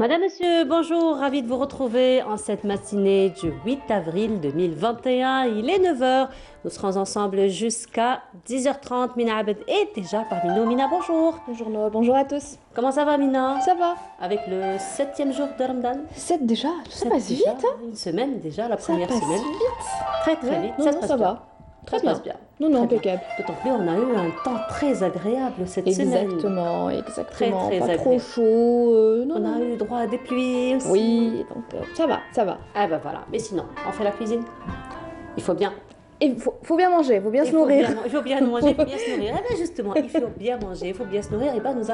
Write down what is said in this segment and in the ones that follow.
Madame, Monsieur, bonjour, ravi de vous retrouver en cette matinée du 8 avril 2021. Il est 9 heures. Nous serons ensemble jusqu'à 10h30. Mina Abed est déjà parmi nous. Mina, bonjour. Bonjour Noah, bonjour à tous. Comment ça va, Mina? Ça va? Avec le 7e jour de Ramadan. 7 déjà? Ça passe vite, hein? Une semaine déjà, la Ça première passe semaine. vite. Très très Ouais, vite. non, Ça non, se passe ça bien. va. Très Ça se bien. passe bien. Non, non, Très bien. impeccable. D'autant plus, on a eu un temps très agréable cette semaine. Exactement, exactement. Très Pas trop agréable. chaud. Non, On non. a eu droit à des pluies aussi. Oui, donc ça va, ça va. Ah ben voilà. Mais sinon, on fait la cuisine. Il faut bien. Et faut bien manger, faut bien se nourrir. Il faut bien manger, il faut bien se nourrir. Eh bien justement, il faut bien manger, il faut bien se nourrir. Et bien nous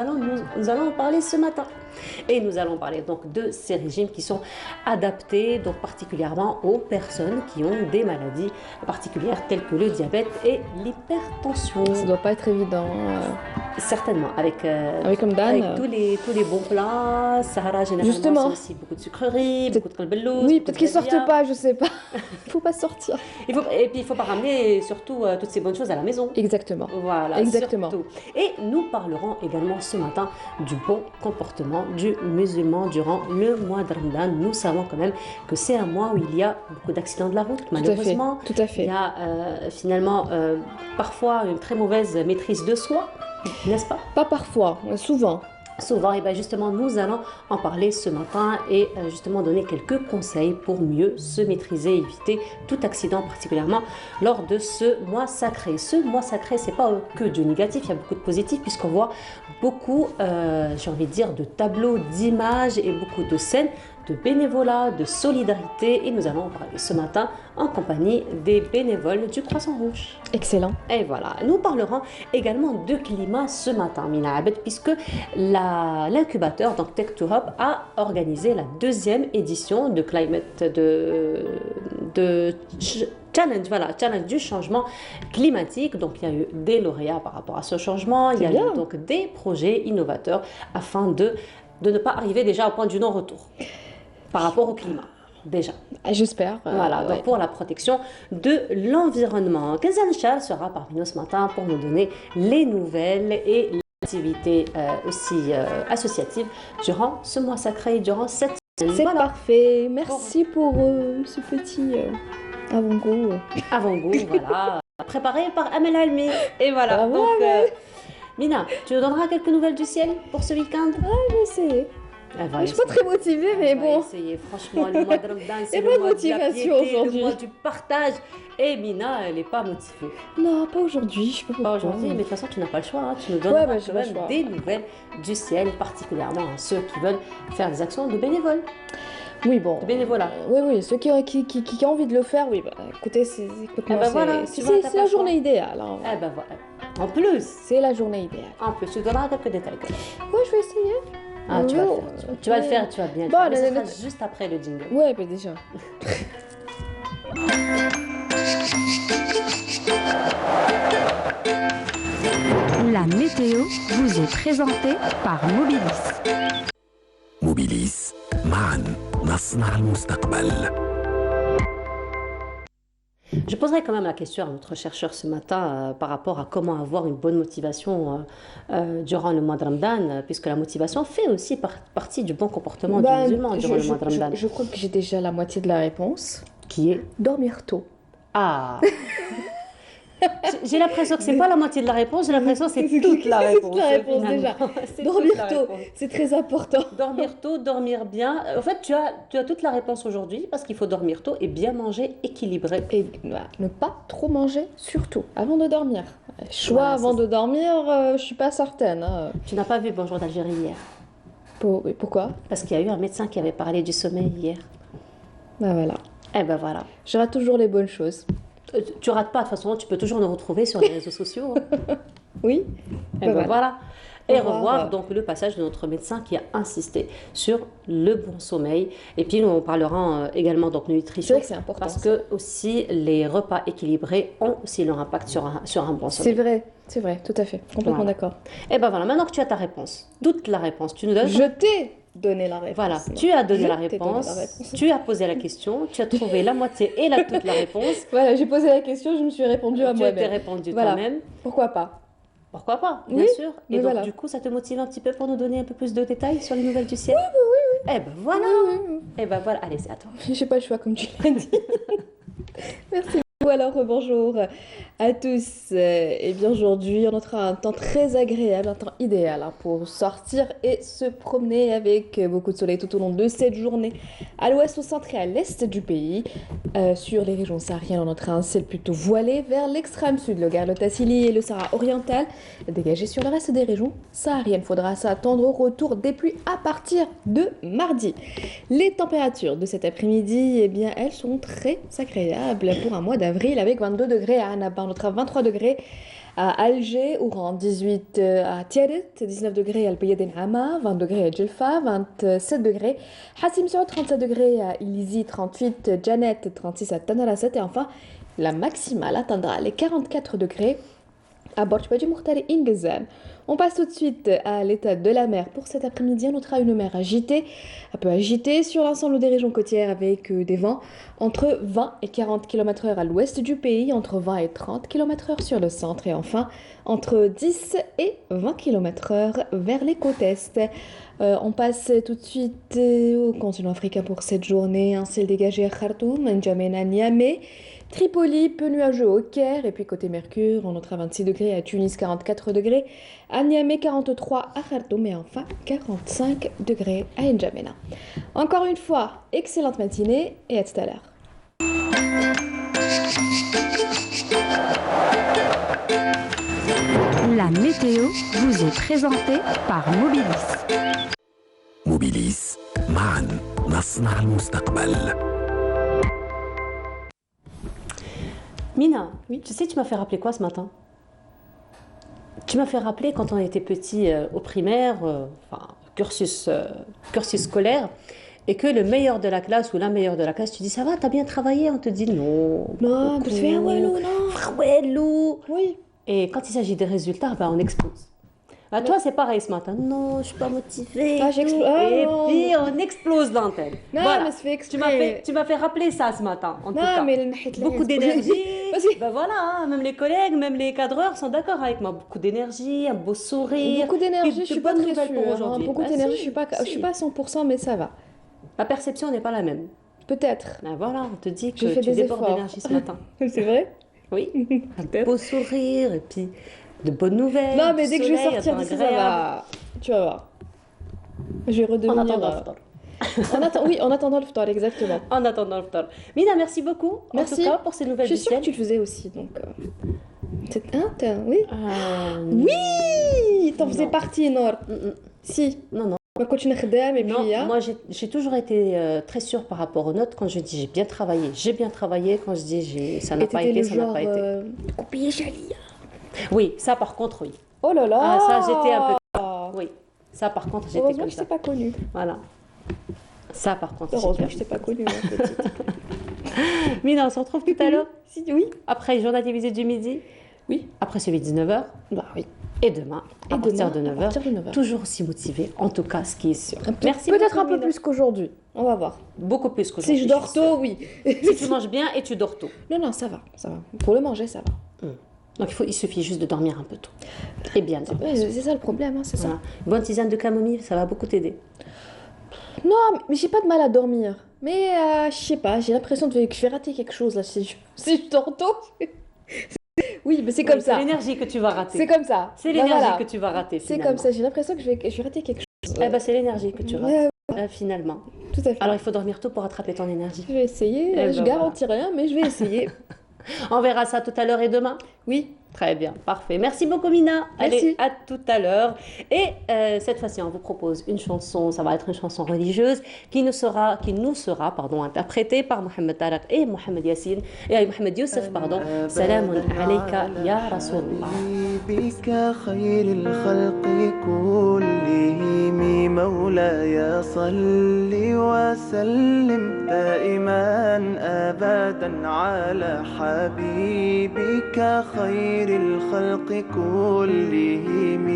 allons en parler ce matin. Et nous allons parler donc de ces régimes qui sont adaptés donc particulièrement aux personnes qui ont des maladies particulières telles que le diabète et l'hypertension. Ça doit pas être évident. Certainement, avec Ramadan, avec tous les bons plats. Sahara, généralement, Justement. c'est aussi beaucoup de sucreries, Peut-être- beaucoup de kalbelouz, Oui, beaucoup peut-être de qu'ils sortent dalia. pas, je sais pas. Faut pas sortir. Et puis il faut pas ramener surtout toutes ces bonnes choses à la maison. Exactement. Voilà, Exactement. surtout. Et nous parlerons également ce matin du bon comportement du musulman durant le mois de Ramadan. Nous savons quand même que c'est un mois où il y a beaucoup d'accidents de la route, Tout à fait. malheureusement. Tout à Il fait. y a finalement parfois une très mauvaise maîtrise de soi, n'est-ce pas? Pas parfois, souvent. Souvent, et bien justement, nous allons en parler ce matin et justement donner quelques conseils pour mieux se maîtriser, éviter tout accident, particulièrement lors de ce mois sacré. Ce mois sacré, c'est pas que du négatif, il y a beaucoup de positif puisqu'on voit beaucoup, j'ai envie de dire, de tableaux, d'images et beaucoup de scènes de bénévolat, de solidarité. Et nous allons en parler ce matin en compagnie des bénévoles du Croissant Rouge. Excellent. Et voilà, nous parlerons également de climat ce matin, Mina Abed, puisque l'incubateur, donc Tech2Hop, a organisé la deuxième édition de Climate Challenge, voilà, Challenge du changement climatique. Donc il y a eu des lauréats par rapport à ce changement, il y a bien. eu donc des projets innovateurs afin de ne pas arriver déjà au point du non-retour par rapport au climat, déjà. J'espère. Voilà, donc ouais. pour la protection de l'environnement. Kenza Chal sera parmi nous ce matin pour nous donner les nouvelles et les activités aussi associatives durant ce mois sacré, durant cette semaine. C'est Voilà, parfait. Merci pour ce petit avant-goût. avant-goût, voilà, préparé par Amel Almi. Et voilà, Bravo, donc Mina, tu nous donneras quelques nouvelles du ciel pour ce week-end? Je vais essayer. Elle va Je suis pas essayer. très motivée, mais On va bon. essayer. Franchement, le mois de Ramadan, c'est Y a le pas de mois de la motivation piété, le aujourd'hui. mois du partage. Et Mina, elle n'est pas motivée. Non, pas aujourd'hui. Je sais pas pourquoi. Pas aujourd'hui, mais de toute façon, tu n'as pas le choix. Hein. Tu nous Ouais, donneras bah, j'ai quand pas le même choix. des nouvelles du ciel, particulièrement à ceux qui veulent faire des actions de bénévoles, Oui, bon. de bénévolat. Oui, oui. Ceux qui ont envie de le faire, oui. Bah, écoutez, écoute-moi, Eh ben voilà, tu vois, t'as c'est pas la le choix. journée idéale. Hein. Eh ben voilà. En plus, C'est la journée idéale. tu donneras quelques détails. Quand même. Ouais, je vais essayer. Ah, tu vas le Ouais, faire. Tu vas le faire, tu vas bien le Bon, faire. Mais la- ce la- sera juste après le jingle. Ouais, bah déjà. La météo vous est présentée par Mobilis. موبيليس معا نصنع المستقبل. Je poserai quand même la question à notre chercheur ce matin par rapport à comment avoir une bonne motivation durant le mois de Ramadan, puisque la motivation fait aussi partie du bon comportement du musulman durant le mois de Ramadan. Je crois que j'ai déjà la moitié de la réponse. Qui est... Dormir tôt. Ah J'ai l'impression que c'est pas la moitié de la réponse, j'ai l'impression que c'est toute la réponse. Toute la réponse déjà. finalement. C'est Dormir toute la tôt, réponse. c'est très important. Dormir tôt, dormir bien. En fait, tu as toute la réponse aujourd'hui parce qu'il faut dormir tôt et bien manger équilibré. Et ne pas trop manger, surtout, avant de dormir. Choix Voilà, avant c'est de dormir, je suis pas certaine. Hein. Tu n'as pas vu Bonjour d'Algérie hier Pourquoi? parce qu'il y a eu un médecin qui avait parlé du sommeil hier. Bah voilà. Eh ben voilà. Je rate toujours les bonnes choses. Tu rates pas, de toute façon, tu peux toujours nous retrouver sur les réseaux sociaux. Hein. Oui. Et ben voilà. Et Au revoir. revoir donc le passage de notre médecin qui a insisté sur le bon sommeil. Et puis nous on parlera également donc de C'est nutrition. vrai que c'est important. Parce que aussi les repas équilibrés ont aussi leur impact sur un bon C'est sommeil. vrai, tout à fait. Complètement Voilà. d'accord. Et ben voilà, maintenant que tu as ta réponse, doute la réponse, tu nous donnes. Je t'ai donné la réponse. Voilà, tu as donné Je la t'ai donné réponse, la réponse. tu as posé la question, tu as trouvé la moitié et toute la réponse. Voilà, j'ai posé la question, je me suis répondu à Tu as été moi-même. répondu Voilà. toi-même. Pourquoi pas? Pourquoi pas, bien Oui, sûr. Et mais donc voilà. du coup, ça te motive un petit peu pour nous donner un peu plus de détails sur les nouvelles du ciel? Oui, Eh ben voilà. Oui. Eh ben voilà. Allez, c'est à toi. J'ai pas le choix, comme tu l'as dit. Merci beaucoup. Alors, bonjour à tous. Et bien aujourd'hui, on aura un temps très agréable, un temps idéal hein, pour sortir et se promener avec beaucoup de soleil tout au long de cette journée. À l'ouest, au centre et à l'est du pays, sur les régions sahariennes, on aura un ciel plutôt voilé vers l'extrême sud, le Garlotte Tassili et le Sahara oriental. Dégagé sur le reste des régions sahariennes, faudra s'attendre au retour des pluies à partir de mardi. Les températures de cet après-midi, eh bien, elles sont très agréables pour un mois d'avril avec 22 degrés à Annaba, on notera 23 degrés à Alger, Oran, 18 à Tiaret, 19 degrés à Al-Bayad Hama, 20 degrés à Djelfa, 27 degrés Hassim Soud, 37 degrés à Ilizi, 38 Janet, 36 à Tanarasset et enfin la maximale atteindra les 44 degrés à Borj Badi Mouhtari Ingezan. On passe tout de suite à l'état de la mer. Pour cet après-midi, on notera une mer agitée, un peu agitée sur l'ensemble des régions côtières avec des vents entre 20 et 40 km/h à l'ouest du pays, entre 20 et 30 km/h sur le centre et enfin entre 10 et 20 km/h vers les côtes est. On passe tout de suite au continent africain pour cette journée. Un ciel dégagé à Khartoum, N'Djamena, Niamey, Tripoli, peu nuageux au Caire, et puis côté Mercure, on notera 26 degrés à Tunis, 44 degrés à Niamey, 43 à Khartoum, et enfin 45 degrés à N'Djamena. Encore une fois, excellente matinée et à tout à l'heure. La météo vous est présentée par Mobilis. موبيليس معا نصنع المستقبل. Mina, Oui. tu sais, tu m'as fait rappeler quoi ce matin? Tu m'as fait rappeler quand on était petit au primaire, enfin, cursus scolaire, et que le meilleur de la classe ou la meilleure de la classe, tu dis ça va, t'as bien travaillé, on te dit non. Non, beaucoup. tu fais un walou, non? Ah ouais, Lou. Oui. Et quand il s'agit des résultats, bah, on explose. Bah, toi, c'est pareil ce matin. Non, je suis pas motivée. Ah, et j'explose. tout. Ah, Et non. puis, on explose l'antenne. Non, Voilà. mais c'est fait exprès. Tu m'as fait rappeler ça ce matin, en tout Non, cas. mais le nahit, là, Beaucoup il y a- d'énergie. Parce que- Ben voilà, hein, même les collègues, même les cadreurs sont d'accord avec moi. Beaucoup d'énergie, un beau sourire. Beaucoup d'énergie, Puis je de suis pas bonnes très nouvelles pour sûre. aujourd'hui. Beaucoup Bah, d'énergie, si, je suis pas à 100%, mais ça va. La perception n'est pas la même. Peut-être. Ben voilà, on te dit que J'ai fait tu des débordes efforts. d'énergie ce matin. C'est vrai? Oui, un beau sourire et puis de bonnes nouvelles. Non, mais du dès que je vais soleil, sortir un temps d'ici, ça agréable. va. Tu vas voir. Je vais En redevenir. attendant le ftar. Oui, en attendant le ftar, exactement. En attendant le ftar. Mina, merci beaucoup. Merci. En tout cas, pour ces Je nouvelles suis du sûre que ciel. tu le faisais aussi, donc. Hein, oui. Oui, t'en faisais non. partie, Nord. Si. Non. Ma continue khadam et Non, puis. hein. moi j'ai toujours été très sûre par rapport aux notes. Quand je dis j'ai bien travaillé, j'ai bien travaillé. Quand je dis ça n'a Et pas t'étais été, le ça n'a genre. pas été. Copier Chalia. Oui, ça par contre, oui. Oh là là. Ah, ça j'étais un peu. Oui, ça par contre, j'étais Heureusement comme que je ça. t'ai pas connue. Voilà. Ça par contre, Heureusement j'étais- que je t'ai pas connue, ma petite. Mina, on se retrouve tout à l'heure. Si, oui. Après le journal télévisé du midi. Oui. Après celui de 19h. Bah oui. Et demain, Et à partir demain, de à 9h. partir de 9h. Toujours aussi motivé, en tout cas, ce qui est sûr. Merci Merci peut-être beaucoup, un peu Mina. plus qu'aujourd'hui. On va voir. Beaucoup plus qu'aujourd'hui. Si je dors suis sûre. tôt, oui. Si tu manges bien et tu dors tôt. Non, ça va, ça va. Pour le manger, ça va. Donc il suffit juste de dormir un peu tôt. Et bien dormir. Ouais, c'est ça le problème, hein, c'est ça. Voilà. Une bonne tisane de camomille, ça va beaucoup t'aider. Non, mais j'ai pas de mal à dormir. Mais je sais pas, j'ai l'impression que je vais rater quelque chose là si je dors tôt. Oui, mais c'est comme Oui, ça. C'est l'énergie que tu vas rater. C'est comme ça. C'est Bah, l'énergie voilà. que tu vas rater. C'est Finalement. comme ça, j'ai l'impression que je vais rater quelque chose. Eh ben, c'est l'énergie que tu rates. Ouais, Finalement. tout à fait. Alors il faut dormir tôt pour rattraper ton énergie. Je vais essayer, Eh je ben, garantis rien, mais je vais essayer. On verra ça tout à l'heure et demain. Oui, Très bien, parfait. Merci beaucoup Mina. Merci. Allez, à tout à l'heure. Et cette fois-ci, on vous propose une chanson, ça va être une chanson religieuse qui nous sera interprétée par Mohamed Tarek et Mohamed Yassine et Mohamed Youssef, pardon. Salamun alayka ya Rasulullah. بك خير الخلق كلهم مولاي صل وسلم دائما أبدا على حبيبك خير الخلق كلهم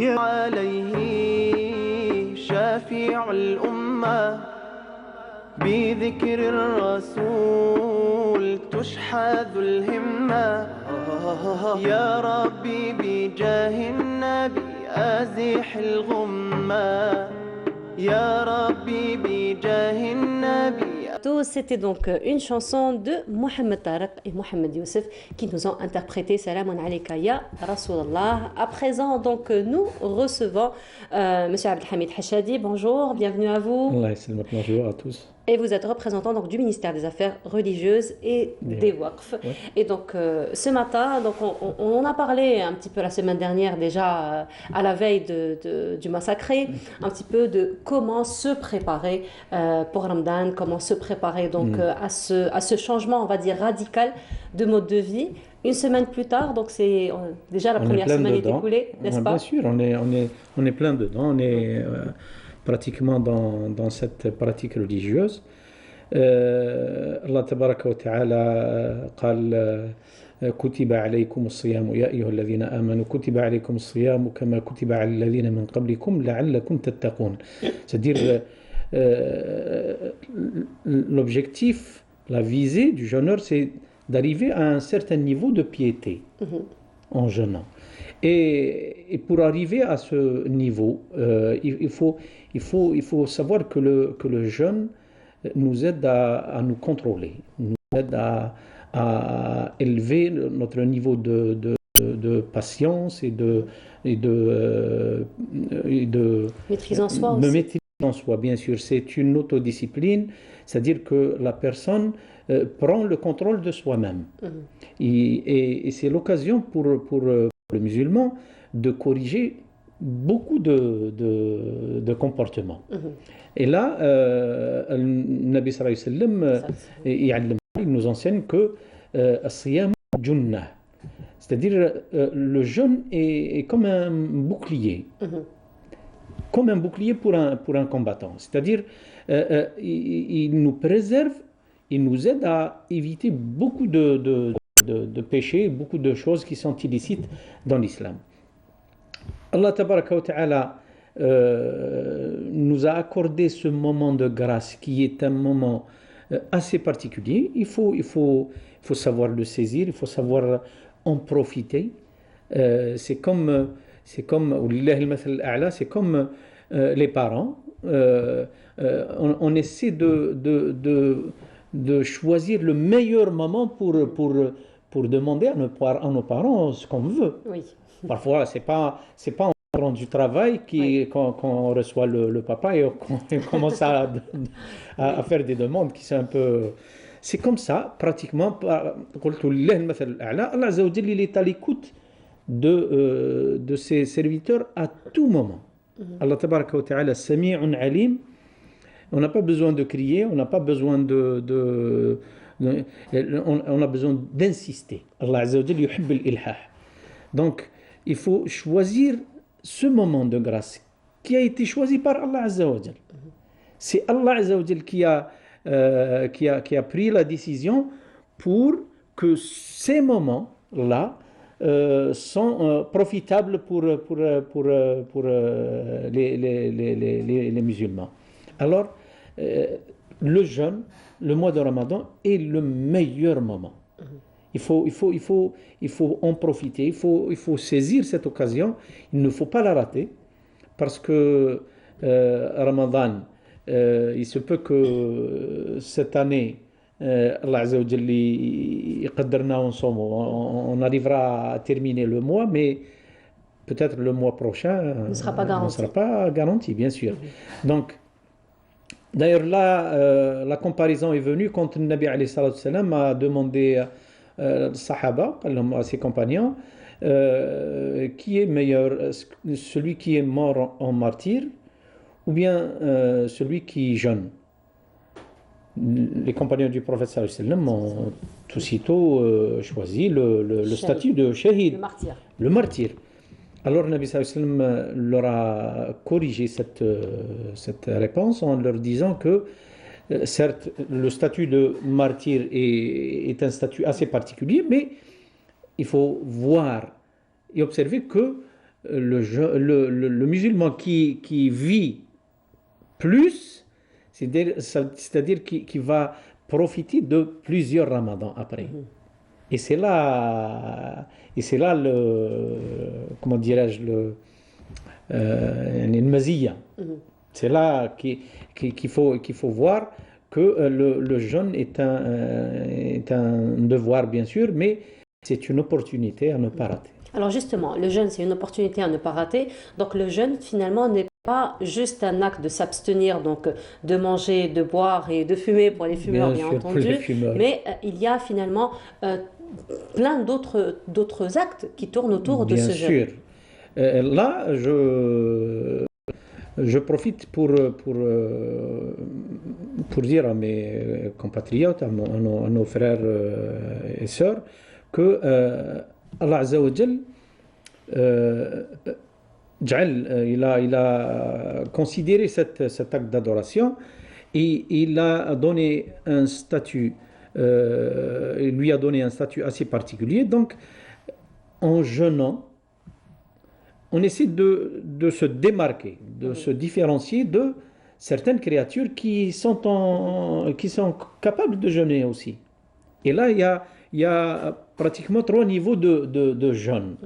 يا عليه شافع الأمة بذكر الرسول تشحذ الهمة يا ربي بجاه النبي أزح الغمة يا ربي بجاه النبي. C'était donc une chanson de Mohamed Tariq et Mohamed Youssef qui nous ont interprété Salamun alayka ya Rasulallah. À présent, donc, nous recevons Monsieur Abdelhamid Hachadi. Bonjour, bienvenue à vous. Allah yassalmak, bonjour à tous. Et vous êtes représentant donc, du ministère des Affaires religieuses et des Waqf. Ouais. Et donc ce matin, donc, on en a parlé un petit peu la semaine dernière déjà à la veille du massacré, un petit peu de comment se préparer pour Ramadan, comment se préparer donc, à ce changement, on va dire, radical de mode de vie. Une semaine plus tard, donc c'est déjà la première semaine est écoulée, n'est-ce pas? Bien sûr, on est plein dedans, on est pratiquement dans cette pratique religieuse. Allah tabaraka wa ta'ala قال كتب عليكم الصيام يا أيها الذين آمنوا كتب عليكم الصيام كما كتب على الذين من قبلكم لعلكم تتقون. C'est-à-dire l'objectif, la visée du jeûneur, c'est d'arriver à un certain niveau de piété en jeûnant. Et pour arriver à ce niveau, il faut savoir que le jeûne nous aide à nous contrôler, nous aide à élever notre niveau de patience et de maîtrise en soi de aussi. maîtrise en soi, bien sûr. C'est une autodiscipline, c'est-à-dire que la personne prend le contrôle de soi-même. Et c'est l'occasion pour le musulman de corriger beaucoup de comportements. Et là, le Nabi sallallahu alayhi wa sallam, il nous enseigne que as-siyam junnah, c'est-à-dire le jeûne est comme un bouclier, comme un bouclier pour un combattant. C'est-à-dire il nous préserve, il nous aide à éviter beaucoup de péchés, beaucoup de choses qui sont illicites dans l'islam. Allah tabaraka wa ta'ala nous a accordé ce moment de grâce qui est un moment assez particulier. Il faut savoir le saisir, il faut savoir en profiter. C'est comme les parents. On essaie de choisir le meilleur moment pour demander à nos parents ce qu'on veut. Oui. Parfois, c'est pas en rentrant du travail qu'on reçoit le papa et qu'on commence à faire des demandes qui sont un peu... C'est comme ça, pratiquement. Allah Azza wa Jalla, il est à l'écoute de ses serviteurs à tout moment. Allah tabaraka wa ta'ala, sami'un alim. On n'a pas besoin de crier, on n'a pas besoin on a besoin d'insister. Allah Azza wa Jalla yuhib al-ilhah. Donc, il faut choisir ce moment de grâce qui a été choisi par Allah Azza wa Jalla. C'est Allah Azza wa Jalla qui a pris la décision pour que ces moments-là sont profitables pour les musulmans. Alors, le jeûne, le mois de Ramadan est le meilleur moment. Il faut en profiter, il faut saisir cette occasion, il ne faut pas la rater, parce que Ramadan, il se peut que cette année, Allah Azza wa Jalla يقدرنا ensemble, on arrivera à terminer le mois, mais peut-être le mois prochain ne sera pas garanti. Ne sera pas garanti, bien sûr. Donc, d'ailleurs là, la comparaison est venue quand le Nabi alayhi salatu wa sallam a demandé Sahaba, à ses compagnons, qui est meilleur, celui qui est mort en martyr ou bien celui qui jeûne. Les compagnons du prophète sallallahu alayhi wa sallam ont aussitôt choisi le statut de shahid, le martyr. Alors le Nabi sallallahu alayhi wa sallam leur a corrigé cette réponse en leur disant que certes, le statut de martyr est un statut assez particulier, mais il faut voir et observer que le musulman qui vit plus, c'est-à-dire qui va profiter de plusieurs ramadans après. Et c'est là comment dirais-je, le maziya. C'est là qu'il faut voir que le jeûne est un devoir, bien sûr, mais c'est une opportunité à ne pas rater. Alors justement, le jeûne, c'est une opportunité à ne pas rater. Donc le jeûne, finalement, n'est pas juste un acte de s'abstenir, donc de manger, de boire et de fumer pour les fumeurs, bien sûr, pour entendu. les fumeurs. Mais il y a finalement plein d'autres actes qui tournent autour de Bien ce sûr. jeûne. Là, je profite pour dire à mes compatriotes, à nos frères et sœurs, que Allah Azza wa Jal, il a considéré cet acte d'adoration et il a donné un statut, il lui a donné un statut assez particulier. Donc, en jeûnant, on essaie de se démarquer, de se différencier de certaines créatures qui sont capables de jeûner aussi. Et là, il y a pratiquement 3 niveaux de jeûne.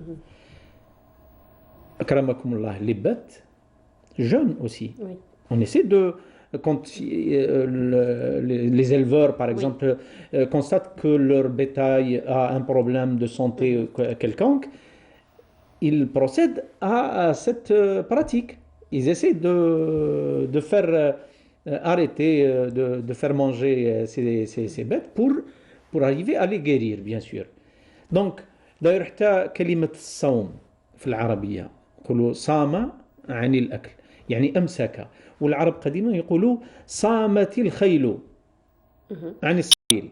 Akramakumullah, les bêtes jeûnent aussi. Oui. On essaie quand les éleveurs, par exemple, constatent que leur bétail a un problème de santé quelconque, ils procèdent à cette pratique. Ils essaient de faire arrêter, de faire manger ces bêtes pour arriver à les guérir, bien sûr. Donc, d'ailleurs, حتى كلمة الصوم في العربية يقولوا صام عن الأكل يعني أمسك والعرب قديما يقولوا صامت الخيل عن السبيل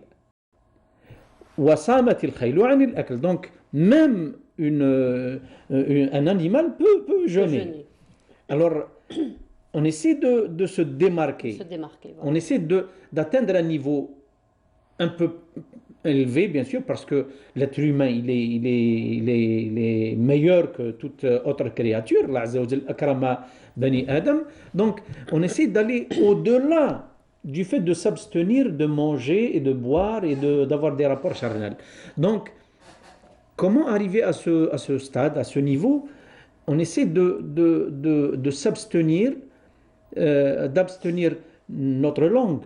وصامت الخيل عن الأكل. Donc, même un animal peut jeûner. Alors, on essaie de se démarquer. Voilà. On essaie d'atteindre un niveau un peu élevé, bien sûr, parce que l'être humain, il est meilleur que toute autre créature. Allah Azza wa Jal akrama bani Adam. Donc, on essaie d'aller au-delà du fait de s'abstenir de manger et de boire et d'avoir des rapports charnels. Donc, comment arriver à ce stade, à ce niveau? On essaie de s'abstenir, d'abstenir notre langue,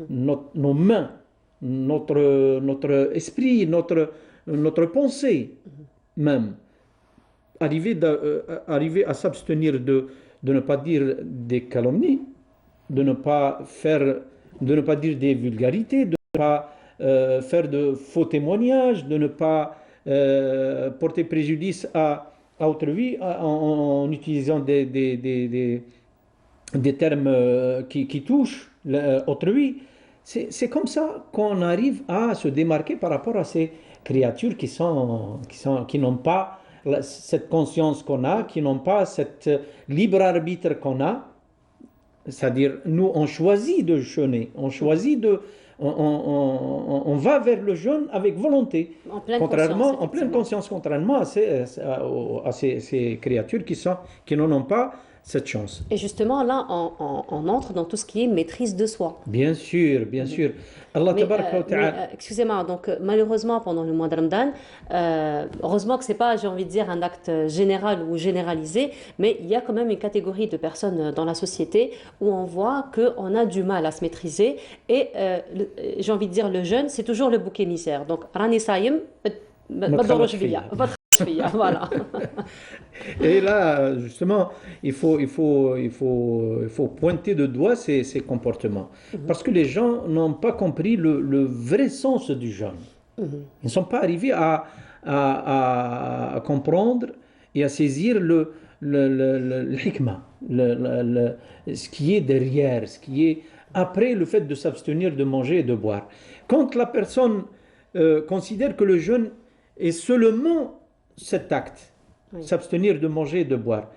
nos mains, notre esprit, notre pensée même. Arriver à s'abstenir de ne pas dire des calomnies, de ne pas dire des vulgarités, de ne pas faire de faux témoignages, de ne pas porter préjudice à autrui en utilisant des termes qui touchent autrui. C'est comme ça qu'on arrive à se démarquer par rapport à ces créatures qui n'ont pas cette conscience qu'on a, qui n'ont pas cet libre arbitre qu'on a. C'est-à-dire, nous, on choisit de jeûner, on va vers le jeûne avec volonté, En pleine conscience, contrairement à ces créatures qui n'en ont pas cette chance. Et justement, là, on entre dans tout ce qui est maîtrise de soi. Bien sûr, bien sûr. Allah tabaraka wa ta'ala. Excusez-moi, donc malheureusement, pendant le mois de Ramadan, heureusement que ce n'est pas, j'ai envie de dire, un acte général ou généralisé, mais il y a quand même une catégorie de personnes dans la société où on voit qu'on a du mal à se maîtriser. Et j'ai envie de dire, le jeûne, c'est toujours le bouc émissaire. Donc, Rani Saïm, voilà. Et là, justement, il faut pointer de doigt ces comportements. Parce que les gens n'ont pas compris le vrai sens du jeûne. Ils ne sont pas arrivés à comprendre et à saisir le hikmah, ce qui est derrière, ce qui est après le fait de s'abstenir de manger et de boire. Quand la personne considère que le jeûne est seulement cet acte, s'abstenir de manger et de boire.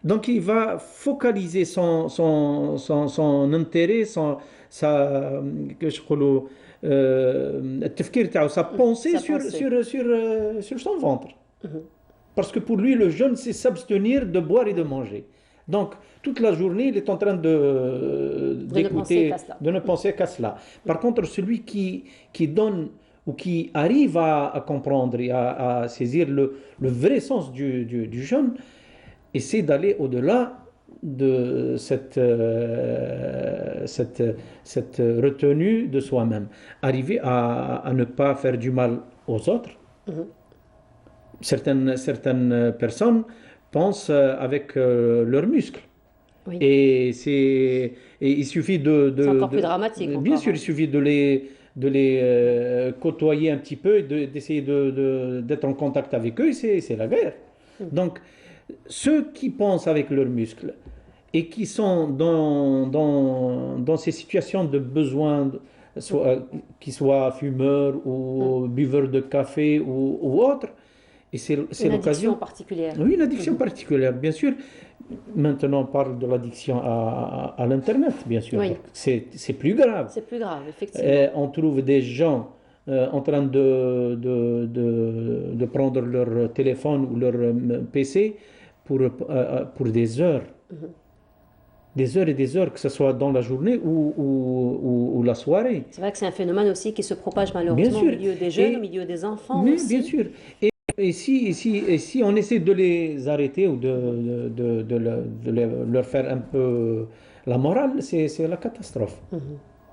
Donc il va focaliser son intérêt, sa pensée sur son ventre. Parce que pour lui, le jeûne, c'est s'abstenir de boire et de manger. Donc, toute la journée, il est en train d'écouter, de ne penser qu'à cela. Par contre, celui qui donne ou qui arrive à comprendre et à saisir le vrai sens du jeûne, essaie d'aller au-delà cette retenue de soi-même. Arriver à ne pas faire du mal aux autres. Certaines personnes pensent avec leurs muscles. Oui. Et il suffit C'est encore plus dramatique. bien Encore, sûr, il suffit de les côtoyer un petit peu et d'essayer d'être en contact avec eux, et c'est la guerre. Donc, ceux qui pensent avec leurs muscles et qui sont dans ces situations de besoin, qu'ils soient fumeurs ou buveurs de café ou autres, et c'est une addiction l'occasion. particulière. Oui, une addiction particulière, bien sûr. Maintenant, on parle de l'addiction à l'Internet, bien sûr. Oui. C'est plus grave. C'est plus grave, effectivement. On trouve des gens en train de prendre leur téléphone ou leur PC pour des heures. Des heures et des heures, que ce soit dans la journée ou la soirée. C'est vrai que c'est un phénomène aussi qui se propage malheureusement au sûr. milieu des jeunes, Et- au milieu des enfants Mais aussi. bien sûr. Et si on essaie de les arrêter ou de leur faire un peu la morale, c'est la catastrophe.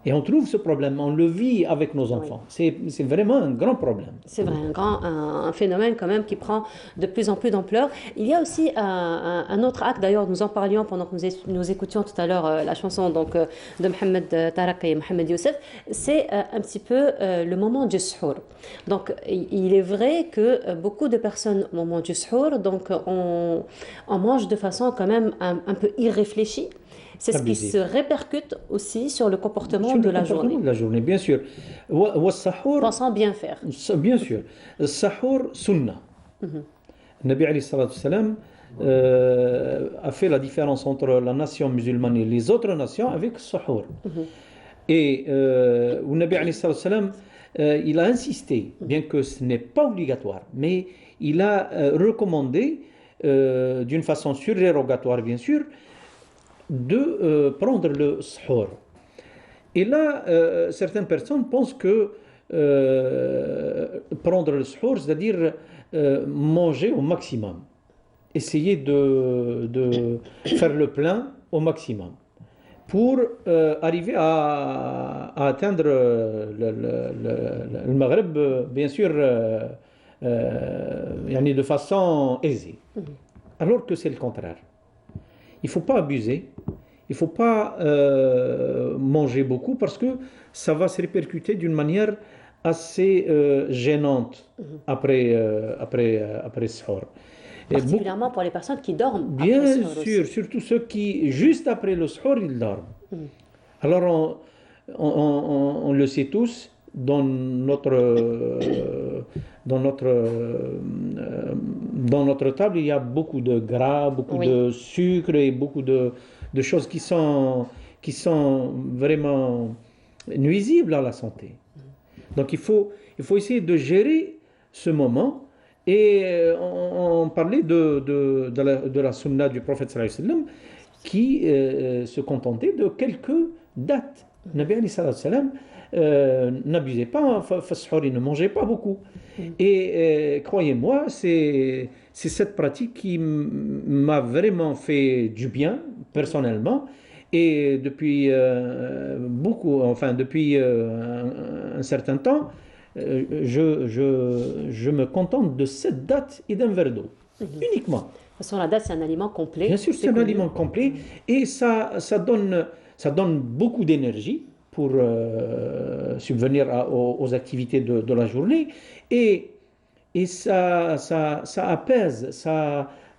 Et on trouve ce problème, on le vit avec nos enfants. C'est vraiment un grand problème. C'est vrai, un phénomène quand même qui prend de plus en plus d'ampleur. Il y a aussi un autre acte, d'ailleurs nous en parlions pendant que nous écoutions tout à l'heure la chanson de Mohamed Tarak et Mohamed Youssef, c'est un petit peu le moment du suhour. Donc il est vrai que beaucoup de personnes au moment du suhour, donc on mange de façon quand même un peu irréfléchie. C'est ce qui Abusif. se répercute aussi sur le comportement Sur le de la comportement journée, de la journée, bien sûr. والسحور, pensant bien faire. bien sûr. السحور سنة. Nabi Ali sallallahu alayhi wa sallam a fait la différence entre la nation musulmane et les autres nations avec le sahur. Et Nabi Ali sallallahu alayhi wa sallam, il a insisté, bien que ce n'est pas obligatoire, mais il a recommandé d'une façon surérogatoire, bien sûr, de prendre le sahur. Et là, certaines personnes pensent que prendre le sahur, c'est-à-dire manger au maximum. Essayer de faire le plein au maximum pour arriver à atteindre le Maghreb, bien sûr, yani de façon aisée. Alors que c'est le contraire. Il ne faut pas abuser, il ne faut pas manger beaucoup parce que ça va se répercuter d'une manière assez gênante après sahur. Et Particulièrement pour les personnes qui dorment après bien suhour sûr, aussi. surtout ceux qui, juste après le sahur, ils dorment. Alors, on le sait tous, dans notre table, il y a beaucoup de gras, beaucoup Oui. de sucre et beaucoup de choses qui sont vraiment nuisibles à la santé. Donc, il faut essayer de gérer ce moment. Et on parlait de la sunna du prophète sallallahu alayhi wa sallam qui se contentait de quelques dates. Nabi alayhi sallallahu alayhi wa sallam n'abusait pas, il ne mangeait pas beaucoup. Et croyez-moi, c'est cette pratique qui m'a vraiment fait du bien, personnellement. Et depuis depuis un certain temps, je me contente de cette date et d'un verre d'eau, uniquement. De toute façon, la date, c'est un aliment complet. Bien sûr, c'est un connu. aliment complet et ça donne beaucoup d'énergie pour subvenir aux activités de la journée et ça apaise,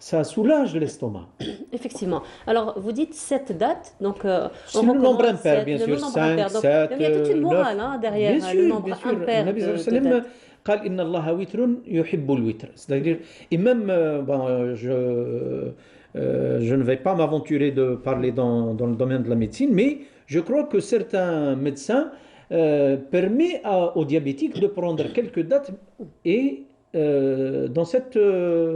ça soulage l'estomac. Effectivement. Alors, vous dites cette date, donc C'est on le recommande nombre impair, sept- bien le sûr, nombre 5, impair. Donc, 7, il y a toute une 9. morale derrière Bien le sûr, nombre bien sûr. impair Nabi de sallallahu alayhi wa dates. sallam قال إن الله وتر يحب الوتر. C'est-à-dire, et même, je ne vais pas m'aventurer de parler dans le domaine de la médecine, mais je crois que certains médecins permettent aux diabétiques de prendre quelques dates et dans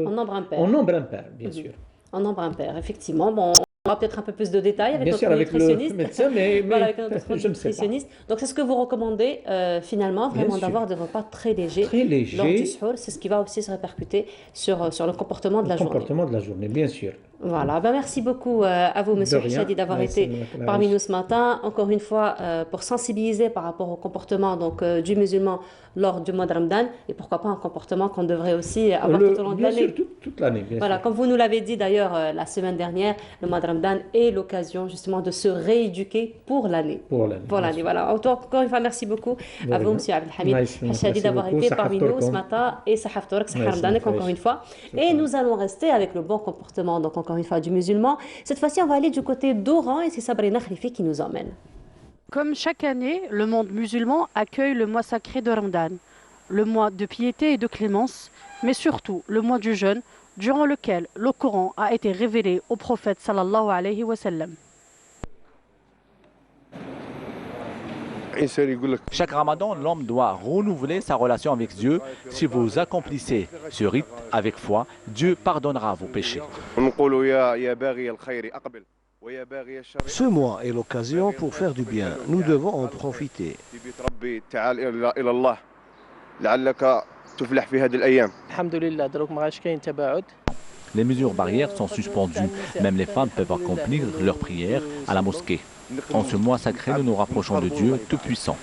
En nombre impair. en nombre impair, bien sûr. En nombre impair, effectivement. Bon, on aura peut-être un peu plus de détails avec Bien notre sûr, avec le nutritionniste. médecin, mais Voilà, avec notre je ne sais pas. nutritionniste. Donc, c'est ce que vous recommandez finalement, vraiment sûr. d'avoir des repas très légers Très lors du léger, suhour. C'est ce qui va aussi se répercuter sur le comportement de la le journée. comportement de la journée, bien sûr. Voilà, ben merci beaucoup à vous, Monsieur De rien. Hachadi, d'avoir Ouais, été c'est moi, parmi nous ce matin. Encore une fois, pour sensibiliser par rapport au comportement du musulman lors du mois de Ramadan, et pourquoi pas un comportement qu'on devrait aussi avoir tout au long de Bien sûr, l'année. toute l'année, bien Voilà, sûr. comme vous nous l'avez dit d'ailleurs la semaine dernière, le mois de Ramadan est l'occasion justement de se rééduquer pour l'année. Pour l'année. Pour bien l'année, sûr. voilà. Encore une fois, merci beaucoup De à vous, rien. Monsieur Abdelhamid Nice, Hachadi, merci d'avoir beaucoup. été parmi nous ce Sahaftorkom. matin et Sahaftork, Sahar Nice, Ramadan, encore nice. une fois. Et Shukran. nous allons rester avec le bon comportement, donc encore une fois, du musulman. Cette fois-ci, on va aller du côté d'Oran et c'est Sabrina Khalifi qui nous emmène. Comme chaque année, le monde musulman accueille le mois sacré de Ramadan, le mois de piété et de clémence, mais surtout le mois du jeûne, durant lequel le Coran a été révélé au prophète sallallahu alayhi wa sallam. Chaque ramadan, l'homme doit renouveler sa relation avec Dieu. Si vous accomplissez ce rite avec foi, Dieu pardonnera vos péchés. Ce mois est l'occasion pour faire du bien. Nous devons en profiter. Les mesures barrières sont suspendues. Même les femmes peuvent accomplir leurs prières à la mosquée. En ce mois sacré, nous nous rapprochons de Dieu Tout-Puissant.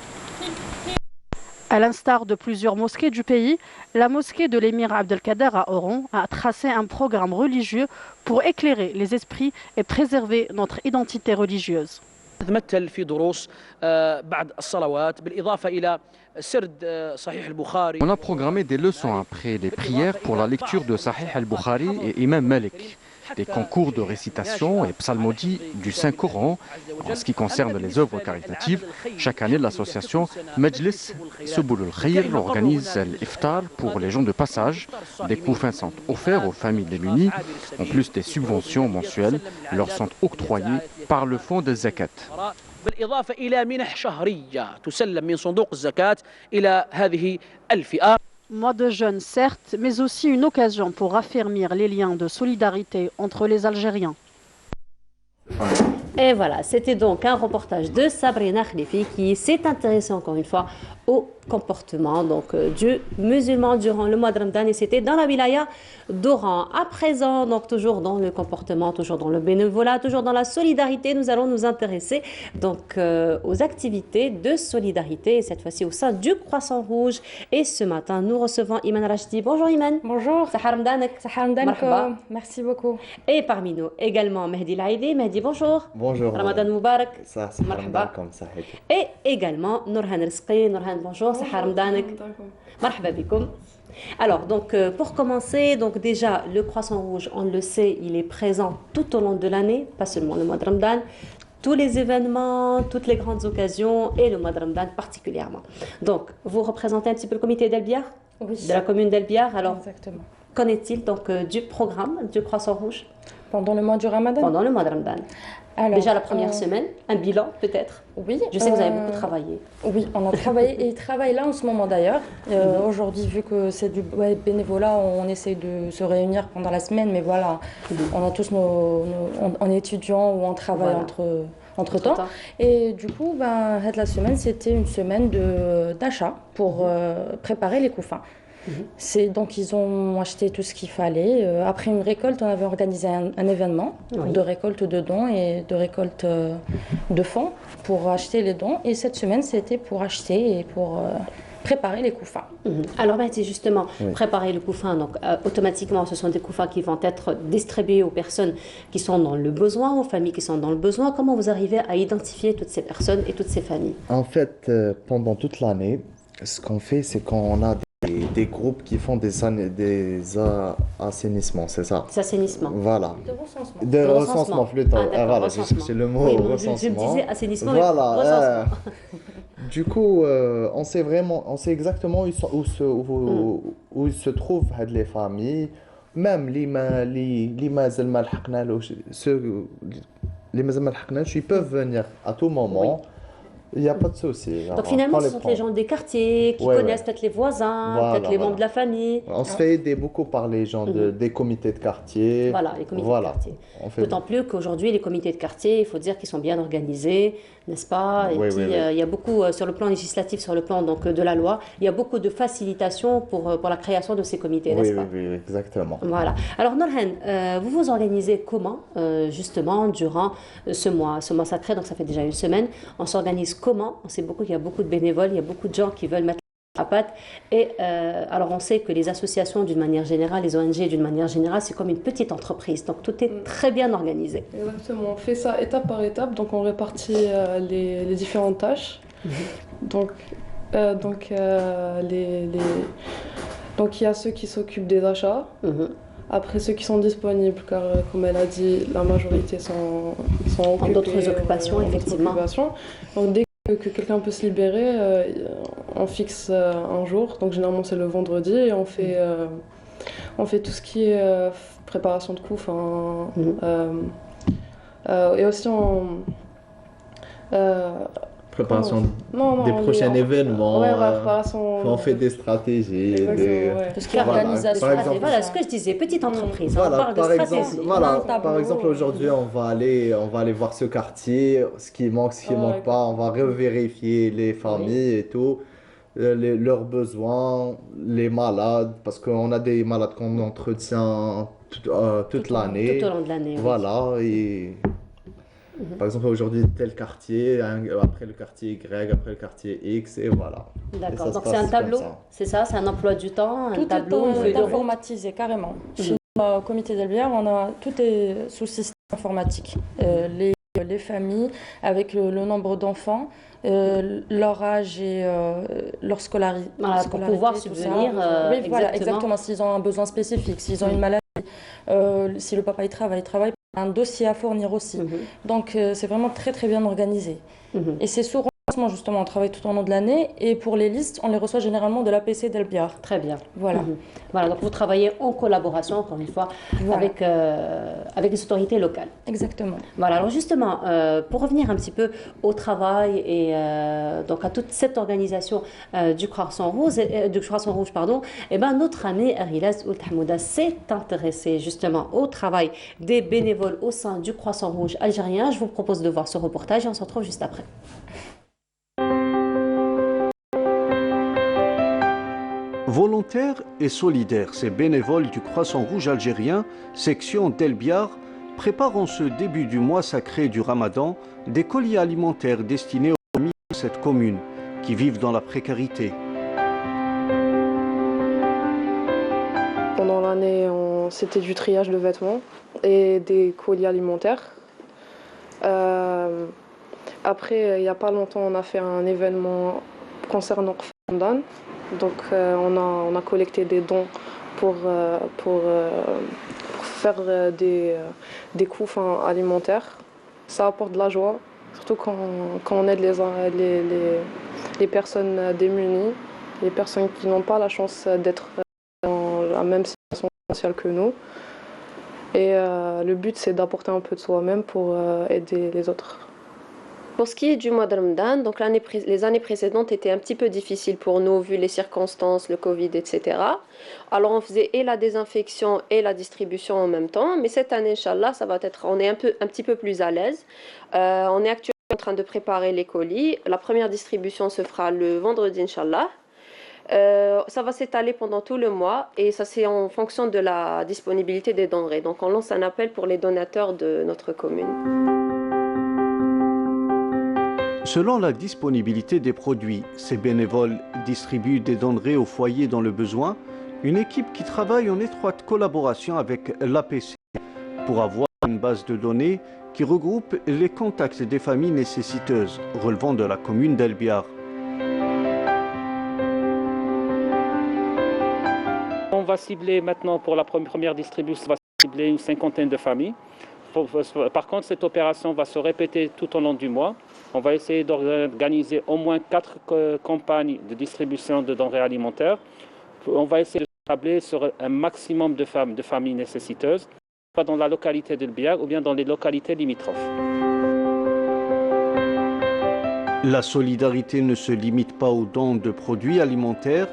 À l'instar de plusieurs mosquées du pays, la mosquée de l'émir Abdelkader à Oran a tracé un programme religieux pour éclairer les esprits et préserver notre identité religieuse. تمثل في دروس بعد الصلوات بالإضافة إلى سرد صحيح البخاري. On a programmé des leçons après les prières pour la lecture de Sahih al-Bukhari et Imam Malik, des concours de récitation et psalmodie du Saint-Coran. En ce qui concerne les œuvres caritatives, chaque année l'association Majlis Subul al-Khayr organise l'iftar pour les gens de passage. Des couffins sont offerts aux familles démunies. En plus, des subventions mensuelles leur sont octroyées par le fonds de Zakat. بالإضافة إلى منح شهرية تسلم من صندوق الزكاة إلى هذه الفئة. Mois de jeûne, certes, mais aussi une occasion pour raffermir les liens de solidarité entre les Algériens. Et voilà, c'était donc un reportage de Sabrina Khalifi qui s'est intéressée encore une fois au comportement du musulman durant le mois de Ramadan et c'était dans la wilaya d'Oran. À présent, donc toujours dans le comportement, toujours dans le bénévolat, toujours dans la solidarité, nous allons nous intéresser aux activités de solidarité et cette fois-ci au sein du Croissant Rouge. Et ce matin, nous recevons Iman Rachdi. Bonjour Iman. Bonjour. Sahar Ramadak. Sahar Ramadak. Merci beaucoup. Et parmi nous également Mehdi Laïdi. Mehdi, bonjour. Bonjour. Ramadan Moubarak. Marhaba. Et également Nourhan Rizqi. Nourhan, bonjour. Sahar Ramadak. Marhaba bikoum. Alors, pour commencer, déjà, le Croissant Rouge, on le sait, il est présent tout au long de l'année, pas seulement le mois de Ramadan, tous les événements, toutes les grandes occasions et le mois de Ramadan particulièrement. Donc, vous représentez un petit peu le comité d'El Biar, de la commune d'El Biar. Alors, exactement. Qu'en est-il du programme du Croissant Rouge pendant le mois du Ramadan? Pendant le mois de Ramadan. Alors, déjà la première semaine, un bilan peut-être? Oui. Je sais que vous avez beaucoup travaillé. Oui, on a travaillé et il travaille là en ce moment d'ailleurs. Aujourd'hui, vu que c'est du bénévolat, on essaie de se réunir pendant la semaine, mais voilà, on a tous on est étudiants ou on travaille entre temps. Et du coup, la semaine, c'était une semaine d'achat pour préparer les couffins. Donc ils ont acheté tout ce qu'il fallait. Après une récolte, on avait organisé un événement de récolte de dons et de récolte de fonds pour acheter les dons. Et cette semaine, c'était pour acheter et pour préparer les couffins. Alors c'est justement préparer le couffin. Donc automatiquement, ce sont des couffins qui vont être distribués aux personnes qui sont dans le besoin, aux familles qui sont dans le besoin. Comment vous arrivez à identifier toutes ces personnes et toutes ces familles? En fait, pendant toute l'année, ce qu'on fait, c'est qu'on a des groupes qui font des assainissements, c'est ça? Des assainissements. Voilà. De recensement plutôt. Voilà, j'ai cherché le mot recensement. Je me disais assainissement, voilà, mais recensement. Du coup, on sait exactement où se trouvent les familles, même les mazal ma lhaqnalosh, ils peuvent venir à tout moment. Il n'y a pas de souci. Donc finalement, ce sont les gens des quartiers qui connaissent peut-être les voisins, peut-être les membres de la famille. On se fait aider beaucoup par les gens des comités de quartier. Voilà, les comités de quartier. D'autant plus qu'aujourd'hui, les comités de quartier, il faut dire qu'ils sont bien organisés, n'est-ce pas? Et puis, il y a beaucoup, sur le plan législatif, sur le plan donc, de la loi, il y a beaucoup de facilitation pour la création de ces comités, n'est-ce pas? Oui, exactement. Voilà. Alors, Norhan, vous vous organisez comment, justement, durant ce mois sacré? Donc, ça fait déjà une semaine. On s'organise comment? On sait beaucoup qu'il y a beaucoup de bénévoles, il y a beaucoup de gens qui veulent mettre la pâte. Et alors, on sait que les associations, d'une manière générale, les ONG, d'une manière générale, c'est comme une petite entreprise. Donc, tout est très bien organisé. Exactement. On fait ça étape par étape. Donc, on répartit les différentes tâches. Donc, il y a ceux qui s'occupent des achats. Après, ceux qui sont disponibles, car comme elle a dit, la majorité sont occupés. En d'autres occupations, effectivement. Donc, dès que quelqu'un peut se libérer, on fixe un jour. Donc, généralement, c'est le vendredi. Et on fait tout ce qui est préparation de coups. Et aussi, préparation des prochains événements. On fait des stratégies. Tout ce qui est organisation. Voilà ce que je disais, petite entreprise. On parle de stratégie. Par exemple, aujourd'hui, on va aller voir ce quartier, ce qui manque pas. On va revérifier les familles et tout, leurs besoins, les malades, parce qu'on a des malades qu'on entretient toute l'année. Tout au long de l'année. Voilà. Et par exemple, aujourd'hui, tel quartier, après le quartier Y, après le quartier X, et voilà. D'accord, donc c'est un tableau, c'est ça? C'est un emploi du temps, un tableau, tout est informatisé, carrément. Chez nous, au comité d'Elbière, tout est sous système informatique. Les familles, avec le nombre d'enfants, leur âge et leur scolarité. Voilà, pour pouvoir subvenir. Oui, voilà, exactement. S'ils ont un besoin spécifique, s'ils ont une maladie, si le papa il travaille un dossier à fournir aussi. Donc c'est vraiment très très bien organisé. Et c'est sous remboursement justement, on travaille tout au long de l'année et pour les listes, on les reçoit généralement de l'APC d'Elbiar. Très bien. Voilà. Voilà, donc vous travaillez en collaboration, encore une fois, avec les autorités locales. Exactement. Voilà, alors justement, pour revenir un petit peu au travail et donc à toute cette organisation du Croissant Rouge, et ben notre ami Arilaz Ould Hamouda s'est intéressé justement au travail des bénévoles au sein du Croissant Rouge algérien. Je vous propose de voir ce reportage et on se retrouve juste après. Volontaires et solidaires, ces bénévoles du Croissant Rouge algérien, section d'Elbiar, préparent en ce début du mois sacré du Ramadan des colis alimentaires destinés aux familles de cette commune qui vivent dans la précarité. Pendant l'année, c'était du triage de vêtements et des colis alimentaires. Après, il n'y a pas longtemps, on a fait un événement concernant Ramadan. Donc on a collecté des dons pour faire des coups alimentaires. Ça apporte de la joie, surtout quand on aide les personnes démunies, les personnes qui n'ont pas la chance d'être dans la même situation sociale que nous. Et le but, c'est d'apporter un peu de soi-même pour aider les autres. Pour ce qui est du mois de Ramadan, donc les années précédentes étaient un petit peu difficiles pour nous vu les circonstances, le Covid, etc. Alors on faisait et la désinfection et la distribution en même temps. Mais cette année, Inch'Allah, on est un petit peu plus à l'aise. On est actuellement en train de préparer les colis. La première distribution se fera le vendredi, Inch'Allah. Ça va s'étaler pendant tout le mois et ça c'est en fonction de la disponibilité des denrées. Donc on lance un appel pour les donateurs de notre commune. Selon la disponibilité des produits, ces bénévoles distribuent des denrées aux foyers dans le besoin, une équipe qui travaille en étroite collaboration avec l'APC pour avoir une base de données qui regroupe les contacts des familles nécessiteuses relevant de la commune d'Elbiar. On va cibler maintenant pour la première distribution, on va cibler une cinquantaine de familles. Par contre, cette opération va se répéter tout au long du mois. On va essayer d'organiser au moins 4 campagnes de distribution de denrées alimentaires. On va essayer de tabler sur un maximum de familles nécessiteuses, soit dans la localité d'Elbiar ou bien dans les localités limitrophes. La solidarité ne se limite pas aux dons de produits alimentaires.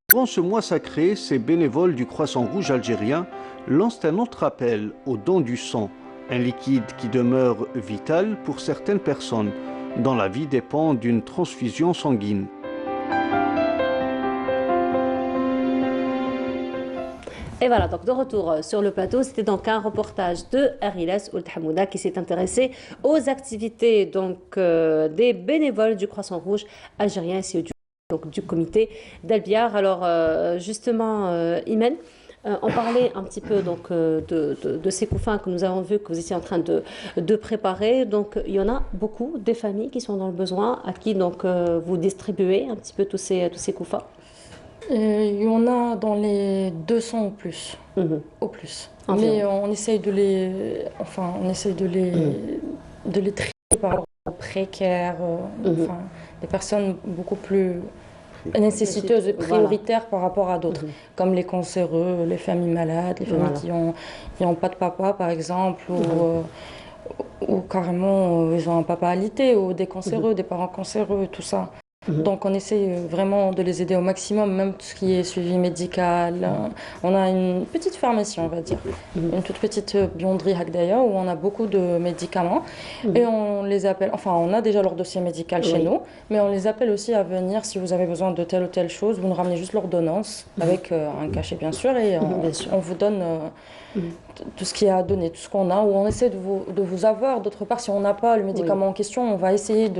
Durant ce mois sacré, ces bénévoles du Croissant Rouge algérien lancent un autre appel au don du sang, un liquide qui demeure vital pour certaines personnes, dont la vie dépend d'une transfusion sanguine. Et voilà, donc de retour sur le plateau, c'était donc un reportage de Ariles Ould Hamouda qui s'est intéressé aux activités des bénévoles du Croissant Rouge algérien, ici du comité d'Albiar. Alors justement, Imen, on parlait un petit peu de ces couffins que nous avons vus, que vous étiez en train de préparer. Donc il y en a beaucoup des familles qui sont dans le besoin, à qui vous distribuez un petit peu tous ces couffins. Il y en a dans les 200 ou plus, au plus. Environ. Mais on essaye de les, de les trier par rapport aux précaires, des personnes beaucoup plus nécessiteuses et prioritaires par rapport à d'autres, comme les cancéreux, les familles malades, les familles qui n'ont pas de papa par exemple, ou carrément ils ont un papa alité, ou des cancéreux, des parents cancéreux, tout ça. Donc on essaie vraiment de les aider au maximum, même tout ce qui est suivi médical. On a une petite pharmacie, on va dire, une toute petite bionderie d'ailleurs, où on a beaucoup de médicaments et on les appelle, enfin on a déjà leur dossier médical chez nous, mais on les appelle aussi à venir si vous avez besoin de telle ou telle chose. Vous nous ramenez juste l'ordonnance avec un cachet bien sûr et on vous donne tout ce qu'il y a à donner, tout ce qu'on a, ou on essaie de vous avoir. D'autre part, si on n'a pas le médicament en question, on va essayer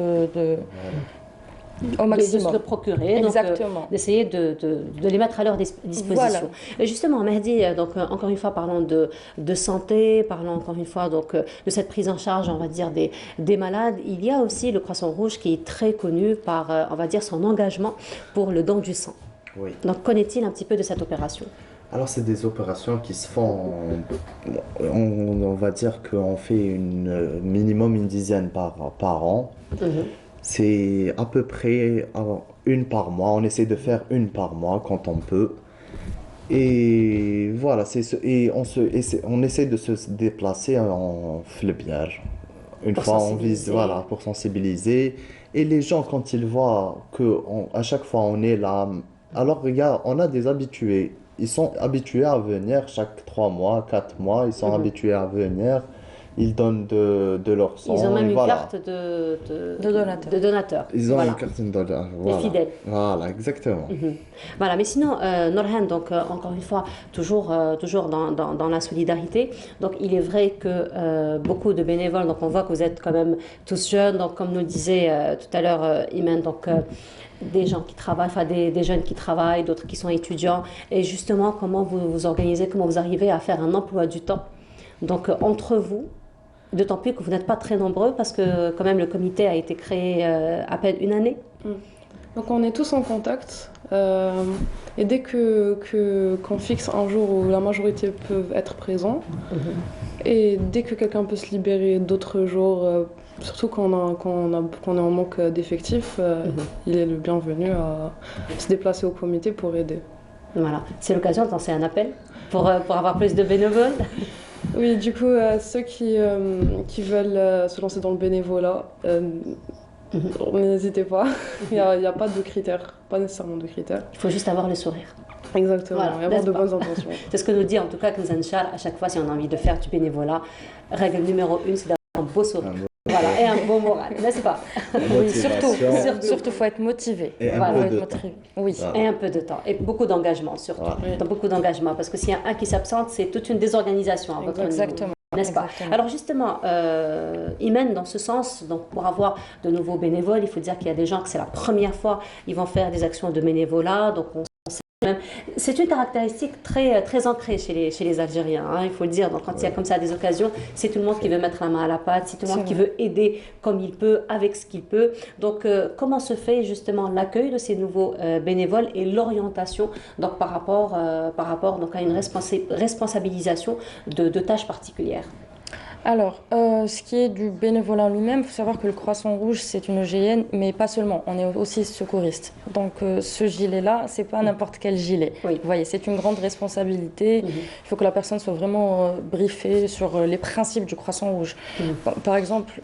au maximum. De se le procurer, exactement. D'essayer de les mettre à leur disposition. Voilà. Et justement, Mehdi, encore une fois, parlons de santé, parlons encore une fois de cette prise en charge, on va dire, des malades. Il y a aussi le Croissant Rouge qui est très connu par, on va dire, son engagement pour le don du sang. Oui. Donc, connaît-il un petit peu de cette opération? Alors, c'est des opérations qui se font, on va dire qu'on fait minimum une dizaine par an. C'est à peu près une par mois. On essaie de faire une par mois quand on peut. Et voilà, on essaie de se déplacer en Flebière. Une fois, on vise pour sensibiliser. Et les gens, quand ils voient qu'à chaque fois on est là, alors regarde, on a des habitués. Ils sont habitués à venir chaque 3 mois, 4 mois. Ils sont habitués à venir. Ils donnent de leur sang. Ils ont même une voilà. carte de donateur. Ils ont une carte de donateur. Voilà. Les fidèles. Voilà, exactement. Voilà, mais sinon, Norhan, encore une fois, toujours dans la solidarité. Donc, il est vrai que beaucoup de bénévoles, donc on voit que vous êtes quand même tous jeunes, donc comme nous disait tout à l'heure Imen, des gens qui travaillent, enfin des jeunes qui travaillent, d'autres qui sont étudiants. Et justement, comment vous vous organisez, comment vous arrivez à faire un emploi du temps, donc entre vous, d'autant plus que vous n'êtes pas très nombreux parce que quand même le comité a été créé à peine une année. Donc on est tous en contact et dès qu'on fixe un jour où la majorité peut être présent et dès que quelqu'un peut se libérer d'autres jours, surtout quand on est en manque d'effectifs, il est le bienvenu à se déplacer au comité pour aider. Voilà, c'est l'occasion de lancer un appel pour avoir plus de bénévoles. Oui, du coup, ceux qui veulent se lancer dans le bénévolat, n'hésitez pas. Il n'y a pas de critères, pas nécessairement de critères. Il faut juste avoir le sourire. Exactement, voilà, et avoir de bonnes intentions. C'est ce que nous dit en tout cas Knezan Char à chaque fois si on a envie de faire du bénévolat. Règle numéro 1, c'est d'avoir un beau sourire. Voilà, et un bon moral, n'est-ce pas? Oui, surtout, faut être motivé. Et un peu de temps. Oui. Et un peu de temps. Et beaucoup d'engagement, surtout. Beaucoup d'engagement, parce que s'il y a un qui s'absente, c'est toute une désorganisation à votre niveau. Exactement. N'est-ce pas? Alors justement, Imen, dans ce sens, donc pour avoir de nouveaux bénévoles, il faut dire qu'il y a des gens que c'est la première fois, ils vont faire des actions de bénévolat, donc on sait même. C'est une caractéristique très ancrée chez les Algériens, hein, il faut le dire. Donc quand il y a comme ça des occasions, c'est tout le monde qui veut mettre la main à la pâte, c'est tout le monde qui veut aider comme il peut, avec ce qu'il peut. Donc comment se fait justement l'accueil de ces nouveaux bénévoles et l'orientation donc par rapport donc à une responsabilisation de tâches particulières? Alors, ce qui est du bénévolat lui-même, il faut savoir que le Croissant Rouge, c'est une OGN, mais pas seulement, on est aussi secouriste. Donc, ce gilet-là, c'est pas n'importe quel gilet. Vous voyez, c'est une grande responsabilité. Il faut que la personne soit vraiment briefée sur les principes du Croissant Rouge. Par exemple,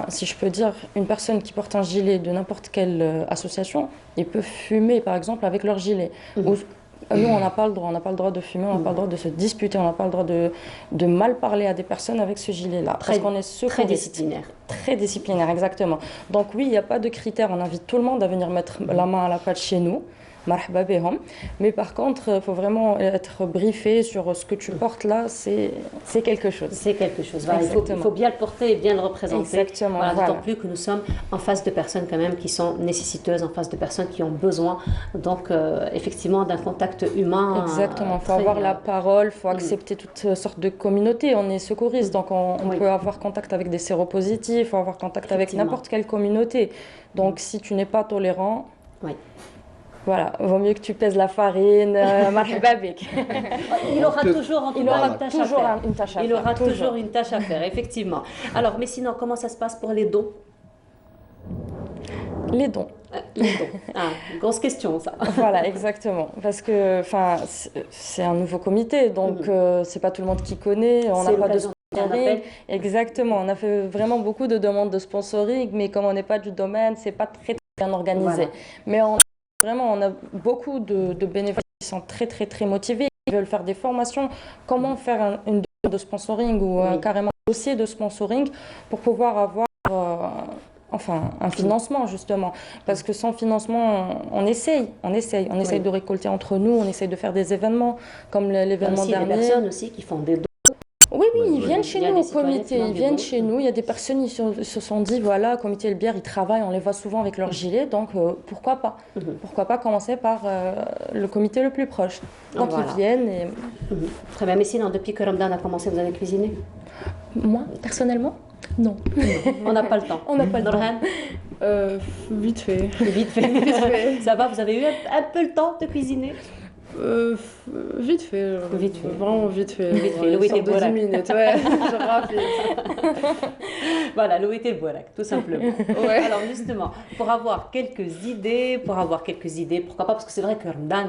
si je peux dire, une personne qui porte un gilet de n'importe quelle association, il peut fumer, par exemple, avec leur gilet. Nous, on n'a pas le droit de fumer, on n'a pas le droit de se disputer, on n'a pas le droit de mal parler à des personnes avec ce gilet-là. Parce qu'on est secouriste. Très disciplinaire. Très disciplinaire, exactement. Donc oui, il n'y a pas de critères, on invite tout le monde à venir mettre la main à la pâte chez nous. Marhaba bihom. Mais par contre, il faut vraiment être briefé sur ce que tu portes là, c'est quelque chose. C'est quelque chose. Voilà, il faut bien le porter et bien le représenter. Exactement. Voilà, d'autant plus que nous sommes en face de personnes quand même qui sont nécessiteuses, en face de personnes qui ont besoin, donc effectivement d'un contact humain. Exactement. Il faut avoir la parole, il faut accepter toutes sortes de communautés. On est secouriste, donc on peut avoir contact avec des séropositifs, il faut avoir contact avec n'importe quelle communauté. Donc si tu n'es pas tolérant, voilà, vaut mieux que tu pèses la farine, marhaba bik. Il aura toujours une tâche à faire. Il aura toujours une tâche à faire, effectivement. Alors, mais sinon, comment ça se passe pour les dons? Les dons. Grosse question, ça. Voilà, exactement. Parce que c'est un nouveau comité, donc c'est pas tout le monde qui connaît. On n'a pas de sponsoring. Exactement. On a fait vraiment beaucoup de demandes de sponsoring, mais comme on n'est pas du domaine, c'est pas très bien organisé. Mais on a beaucoup de bénévoles qui sont très motivés. Ils veulent faire des formations. Comment faire une demande de sponsoring ou carrément un dossier de sponsoring pour pouvoir avoir un financement, justement. Parce que sans financement, on essaye de récolter entre nous, on essaye de faire des événements comme l'événement dernier. Il y a des personnes aussi qui font des dons. Oui, ils viennent chez nous au comité, ils viennent chez nous. Il y a des personnes qui se sont dit, voilà, comité El Bière, ils travaillent, on les voit souvent avec leur gilet, donc pourquoi pas? Pourquoi pas commencer par le comité le plus proche? Donc ils viennent et... Très bien, mais sinon, depuis que Ramadan a commencé, vous avez cuisiné? Moi, personnellement, non. On n'a pas le temps. On n'a pas le temps. Vite fait. Vite fait. Ça va, vous avez eu un peu le temps de cuisiner? Vite fait. Vraiment vite fait. Vite fait. Le week-end de 10 minutes, rapide. Voilà, le week-end Bourak, tout simplement. Alors justement, pour avoir quelques idées, pourquoi pas, parce que c'est vrai que Ramadan,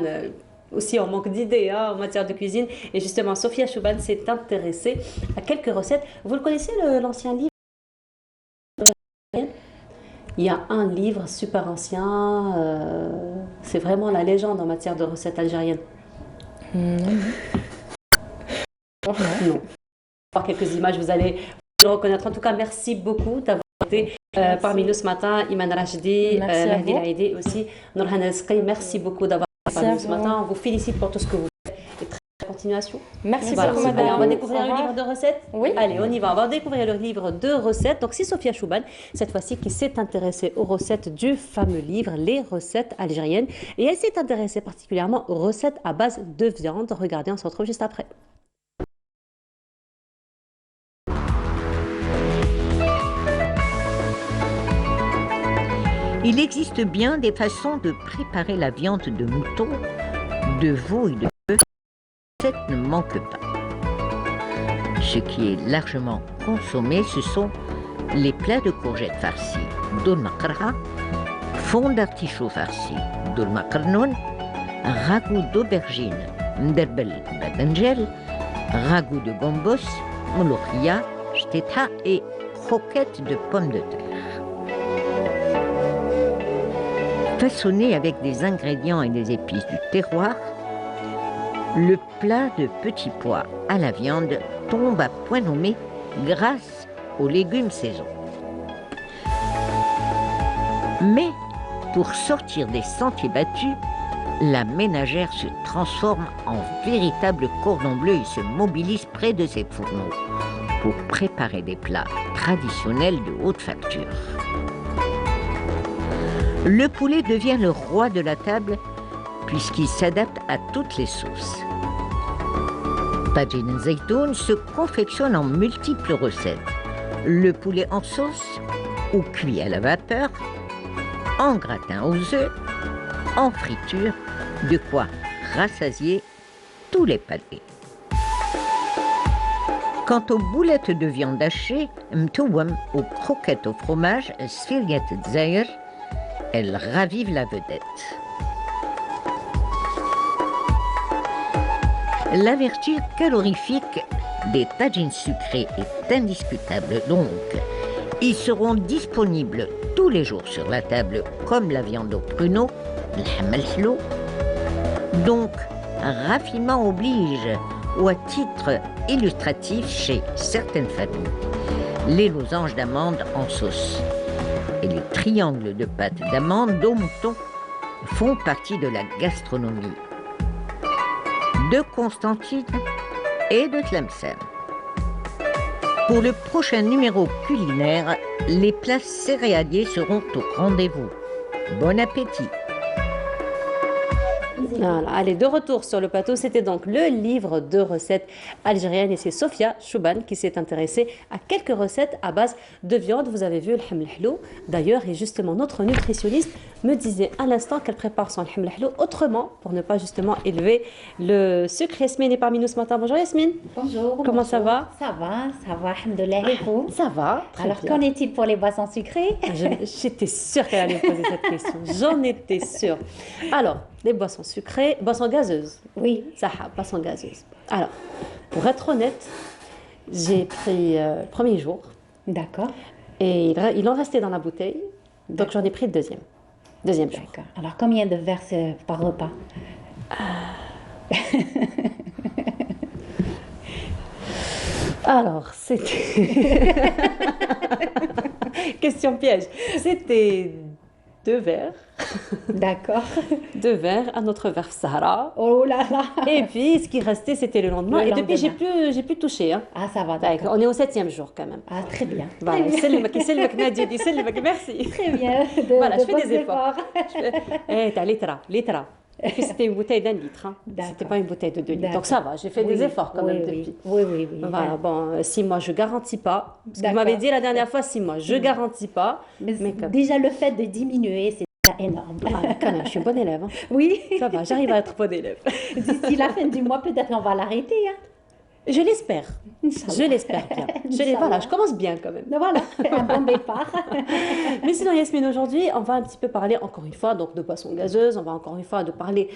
aussi on manque d'idées en matière de cuisine. Et justement, Sophia Chouban s'est intéressée à quelques recettes. Vous le connaissez, l'ancien livre? Il y a un livre super ancien, c'est vraiment la légende en matière de recettes algériennes. Non. Voir quelques images, vous allez le reconnaître. En tout cas, merci beaucoup d'avoir été parmi nous ce matin. Iman Rachdi, Mahdi Laïdi aussi, Nourhan Rizqi, merci beaucoup d'avoir été parmi nous ce matin. On vous félicite pour tout ce que vous faites. Continuation. Merci beaucoup, madame. Allez, on va découvrir le livre de recettes. Oui. Allez, on y va. On va découvrir le livre de recettes. Donc, c'est Sophia Chouban, cette fois-ci, qui s'est intéressée aux recettes du fameux livre Les recettes algériennes. Et elle s'est intéressée particulièrement aux recettes à base de viande. Regardez, on se retrouve juste après. Il existe bien des façons de préparer la viande de mouton, de veau et de bœuf. Cette ne manque pas. Ce qui est largement consommé, ce sont les plats de courgettes farcies, dolma-qarra, fond d'artichaut farci, dolma-qarnoun, ragoût d'aubergine, nderbel badangel, ragoût de gombos, mouloukhia, shteta et croquettes de pommes de terre. Façonné avec des ingrédients et des épices du terroir, le plat de petits pois à la viande tombe à point nommé grâce aux légumes saison. Mais pour sortir des sentiers battus, la ménagère se transforme en véritable cordon bleu et se mobilise près de ses fourneaux pour préparer des plats traditionnels de haute facture. Le poulet devient le roi de la table puisqu'il s'adapte à toutes les sauces. Tagine Zeytoun se confectionne en multiples recettes. Le poulet en sauce, ou cuit à la vapeur, en gratin aux œufs, en friture, de quoi rassasier tous les palais. Quant aux boulettes de viande hachée, mtouam, aux croquettes au fromage, sfiliat dzaïr, elles ravivent la vedette. La vertu calorifique des tagines sucrés est indiscutable, donc ils seront disponibles tous les jours sur la table, comme la viande au pruneau, le hamalhlo. Donc, raffinement oblige, ou à titre illustratif chez certaines familles, les losanges d'amandes en sauce et les triangles de pâte d'amande d'eau mouton font partie de la gastronomie de Constantine et de Tlemcen. Pour le prochain numéro culinaire, les plats céréaliers seront au rendez-vous. Bon appétit! Voilà. Allez, de retour sur le plateau, c'était donc le livre de recettes algériennes et c'est Sofia Chouban qui s'est intéressée à quelques recettes à base de viande. Vous avez vu le hamlahlo d'ailleurs, et justement notre nutritionniste me disait à l'instant qu'elle prépare son hamlahlo autrement pour ne pas justement élever le sucre. Yasmine est parmi nous ce matin. Bonjour Yasmine. Bonjour. Comment ça va? Ça va, alhamdoulilah. Et vous? Ça va. Alors qu'en est-il pour les boissons sucrées? J'étais sûre qu'elle allait me poser cette question. J'en étais sûre. Alors, les boissons sucrées, boissons gazeuses. Oui. Ça, boissons gazeuses. Alors, pour être honnête, j'ai pris le premier jour. D'accord. Et il en restait dans la bouteille. Donc, j'en ai pris le deuxième. Deuxième jour. D'accord. Alors, combien de verres par repas? Alors, c'était... Question piège. C'était 2 verres. D'accord. 2 verres, un autre verre Sahara. Oh là là. Et puis, ce qui restait, c'était le lendemain. Et depuis, j'ai plus touché. Hein. Ah, ça va, d'accord. On est au 7e jour, quand même. Ah, très bien. Voilà. Merci. Très bien. Voilà, je fais des efforts. T'as litra. Et puis, c'était une bouteille d'1 litre. Hein. C'était pas une bouteille de 2 litres. Donc, ça va, j'ai fait des efforts quand même depuis. Oui. Voilà, bon, 6 mois, je garantis pas. Vous m'avez dit la dernière fois 6 mois, je garantis pas. Mais déjà, le fait de diminuer, c'est énorme. Ah, quand même, je suis une bonne élève. Hein. Oui. Ça va, j'arrive à être bonne élève. D'ici la fin du mois, peut-être on va l'arrêter. Hein. Je l'espère. Je l'espère bien. Voilà, je commence bien quand même. Voilà, un bon départ. Mais sinon, Yasmine, aujourd'hui, on va un petit peu parler, encore une fois, donc, de boissons gazeuses. On va encore une fois parler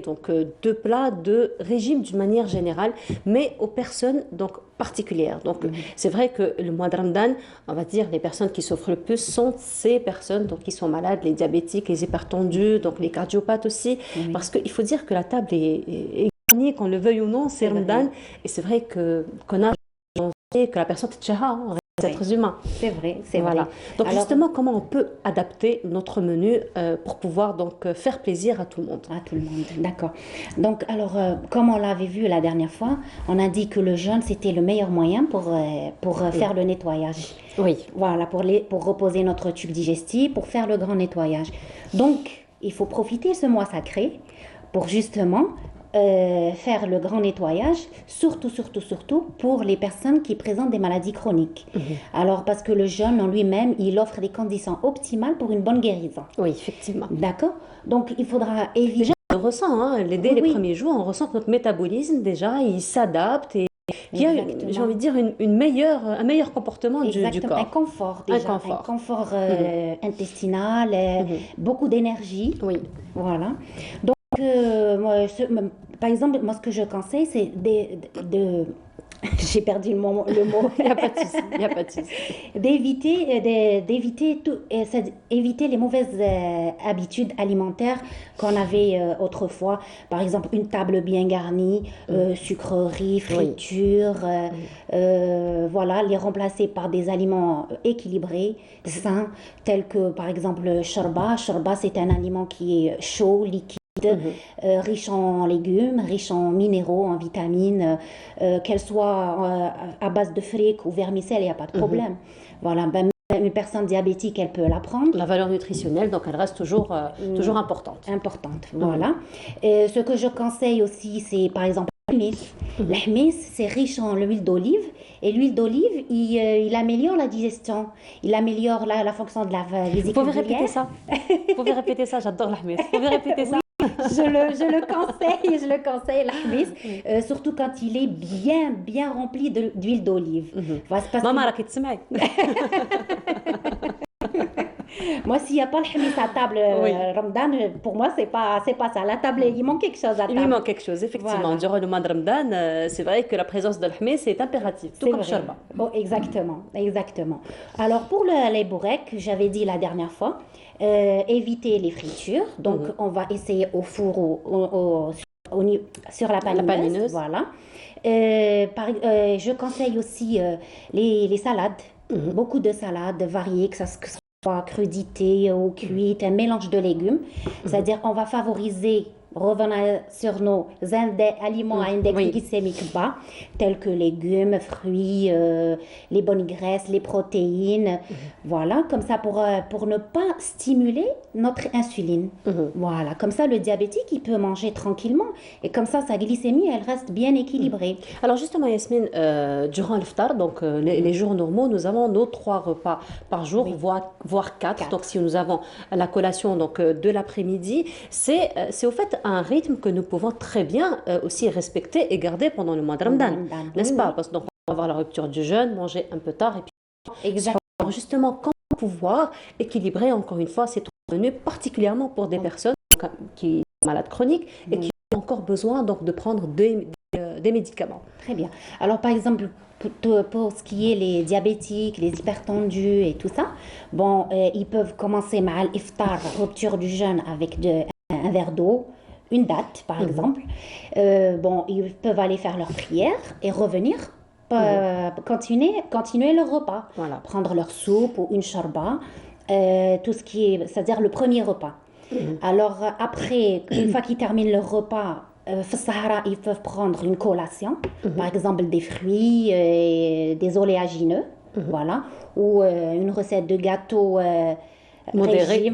donc, de plats, de régime d'une manière générale, mais aux personnes donc, particulières. Donc, c'est vrai que le mois de Ramadan, on va dire, les personnes qui souffrent le plus sont ces personnes donc, qui sont malades, les diabétiques, les hypertendus, donc les cardiopathes aussi. Parce qu'il faut dire que la table est gagnée, qu'on le veuille ou non, c'est Ramadan. Et c'est vrai qu'on a que la personne est tchaha, les êtres humains. C'est vrai, c'est voilà. vrai. Donc alors, justement, comment on peut adapter notre menu pour pouvoir donc faire plaisir à tout le monde? À tout le monde, d'accord. Donc alors, comme on l'avait vu la dernière fois, on a dit que le jeûne c'était le meilleur moyen pour faire le nettoyage. Oui. Voilà, pour reposer notre tube digestif, pour faire le grand nettoyage. Donc, il faut profiter ce mois sacré pour justement faire le grand nettoyage, surtout pour les personnes qui présentent des maladies chroniques. Alors, parce que le jeûne en lui-même, il offre des conditions optimales pour une bonne guérison. Oui, effectivement. D'accord. Donc, il faudra éviter... Déjà, on ressent, hein, dès les premiers jours, on ressent que notre métabolisme, déjà, il s'adapte et il y a, j'ai envie de dire, un meilleur comportement du corps. Un confort, déjà. Un confort intestinal, beaucoup d'énergie. Oui. Voilà. Donc, par exemple, moi, ce que je conseille, c'est j'ai perdu le mot. Il n'y a pas de souci. Éviter les mauvaises habitudes alimentaires qu'on avait autrefois. Par exemple, une table bien garnie, sucreries, fritures, voilà, les remplacer par des aliments équilibrés, sains, tels que par exemple le shorba. Shorba, c'est un aliment qui est chaud, liquide. Riche en légumes, riche en minéraux, en vitamines, qu'elle soit à base de fric ou vermicelle, il n'y a pas de problème. Voilà, une personne diabétique, elle peut la prendre. La valeur nutritionnelle, donc elle reste toujours importante. Voilà. Et ce que je conseille aussi, c'est par exemple l'hmis. L'hmis, c'est riche en l'huile d'olive. Et l'huile d'olive, il améliore la digestion. Il améliore la fonction de la vésicule biliaire. Vous pouvez répéter ça, j'adore l'hmis. Vous pouvez répéter ça. je le conseille, l'ahmis, surtout quand il est bien rempli d'huile d'olive. Maman, راكي تسمعي. Moi, s'il n'y a pas le hmis à table Ramadan, pour moi, c'est pas ça. La table, il manque quelque chose à table. Il lui manque quelque chose, effectivement. Voilà. Durant le mois de Ramadan, c'est vrai que la présence de l'hmis est impérative, tout comme Sharba. Oh, exactement. Alors, pour les bourreks, j'avais dit la dernière fois, éviter les fritures. Donc, on va essayer au four sur la panineuse. Voilà. Je conseille aussi les salades. Beaucoup de salades variées, que ça soit crudité ou cuite, un mélange de légumes. C'est-à-dire, on va favoriser, revenir sur nos aliments à index glycémique bas, tels que légumes, fruits, les bonnes graisses, les protéines. Voilà, comme ça pour ne pas stimuler notre insuline. Voilà, comme ça le diabétique, il peut manger tranquillement et comme ça sa glycémie, elle reste bien équilibrée. Alors justement, Yasmine, durant l'iftar, donc les jours normaux, nous avons nos 3 repas par jour, voire 4. Donc si nous avons la collation donc, de l'après-midi, c'est au fait un rythme que nous pouvons très bien aussi respecter et garder pendant le mois de Ramadan, n'est-ce pas? Parce que donc, on va avoir la rupture du jeûne, manger un peu tard et puis alors justement, comment pouvoir équilibrer encore une fois ces 3 menus, particulièrement pour des personnes qui sont malades chroniques et qui ont encore besoin donc de prendre des médicaments. Très bien. Alors par exemple, pour ce qui est les diabétiques, les hypertendus et tout ça, bon, ils peuvent commencer à l'iftar, rupture du jeûne avec un verre d'eau, une date par exemple. Bon, ils peuvent aller faire leur prière et revenir, continuer leur repas, prendre leur soupe ou une sharba, tout ce qui est, c'est-à-dire le premier repas. Alors après, une fois qu'ils terminent leur repas, Sahara, ils peuvent prendre une collation, par exemple des fruits, des oléagineux, voilà, ou une recette de gâteau modéré,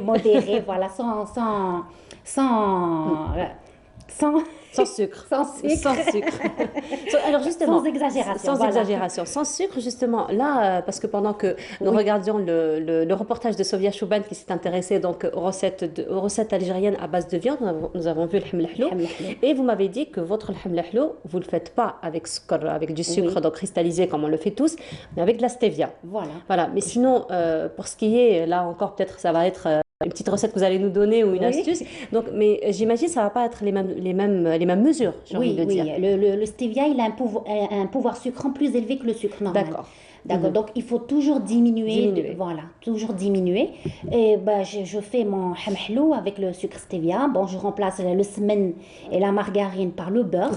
voilà, sans sucre. Alors justement, sans exagération. Sans sucre, justement, là, parce que pendant que nous regardions le reportage de Sofia Chouban qui s'est intéressée donc aux recettes algériennes à base de viande, nous avons vu le hamlahlo. Et vous m'avez dit que votre hamlahlo, vous ne le faites pas avec du sucre donc cristallisé comme on le fait tous, mais avec de la stevia. Voilà. Mais sinon, pour ce qui est, là encore, peut-être ça va être une petite recette que vous allez nous donner ou une astuce. Donc, mais j'imagine que ça ne va pas être les mêmes mesures, j'ai envie de dire. Le stevia, il a un pouvoir sucrant plus élevé que le sucre normal. D'accord. Donc il faut toujours diminuer. Voilà, toujours diminuer. Et je fais mon hamhlou avec le sucre stevia. Bon, je remplace le semen et la margarine par le beurre.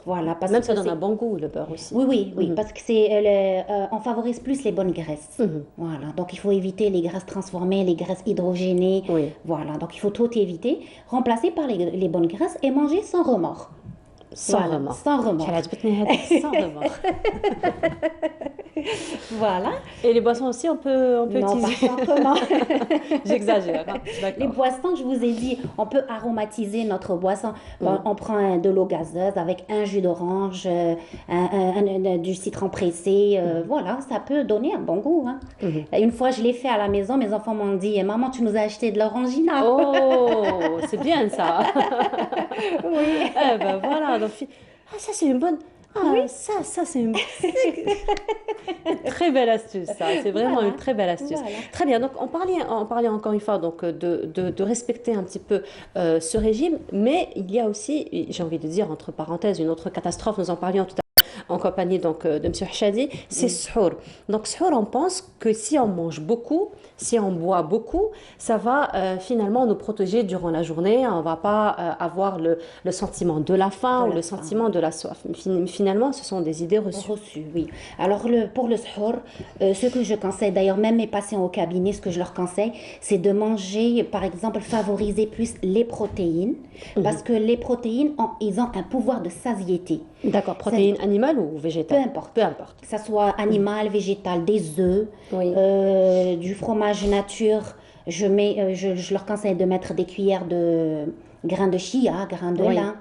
Voilà, parce même que ça donne un bon goût, le beurre aussi. Oui, parce que on favorise plus les bonnes graisses. Voilà, donc il faut éviter les graisses transformées, les graisses hydrogénées. Voilà, donc il faut tout éviter. Remplacer par les bonnes graisses et manger sans remords. Sans remords. Sans remords. Voilà. Et les boissons aussi, on peut utiliser. Pas simplement. J'exagère. Les boissons, je vous ai dit, on peut aromatiser notre boisson. Bon, on prend de l'eau gazeuse avec un jus d'orange, du citron pressé. Voilà, ça peut donner un bon goût. Hein. Une fois, je l'ai fait à la maison. Mes enfants m'ont dit, maman, tu nous as acheté de l'orangina. Oh, c'est bien ça. Oui. Eh ben voilà. Donc, ça c'est une bonne. Ça c'est une très belle astuce, ça. C'est vraiment une très belle astuce. Très bien. Donc, on parlait encore une fois donc, de respecter un petit peu ce régime, mais il y a aussi, j'ai envie de dire, entre parenthèses, une autre catastrophe. Nous en parlions tout à l'heure en compagnie donc, de M. Hachadi, c'est suhour. Donc, suhour, on pense que si on mange beaucoup, si on boit beaucoup, ça va finalement nous protéger durant la journée. On ne va pas avoir le sentiment de la faim ou le sentiment de la soif. Finalement, ce sont des idées reçues. Oui. Alors, pour le suhour, ce que je conseille, d'ailleurs, même mes patients au cabinet, ce que je leur conseille, c'est de manger, par exemple, favoriser plus les protéines, parce que les protéines, ils ont un pouvoir de satiété. D'accord, protéines animales ou végétales? Peu importe. Que ce soit animal, végétal, des œufs, du fromage nature. Je leur conseille de mettre des cuillères de grains de chia, grains de lin.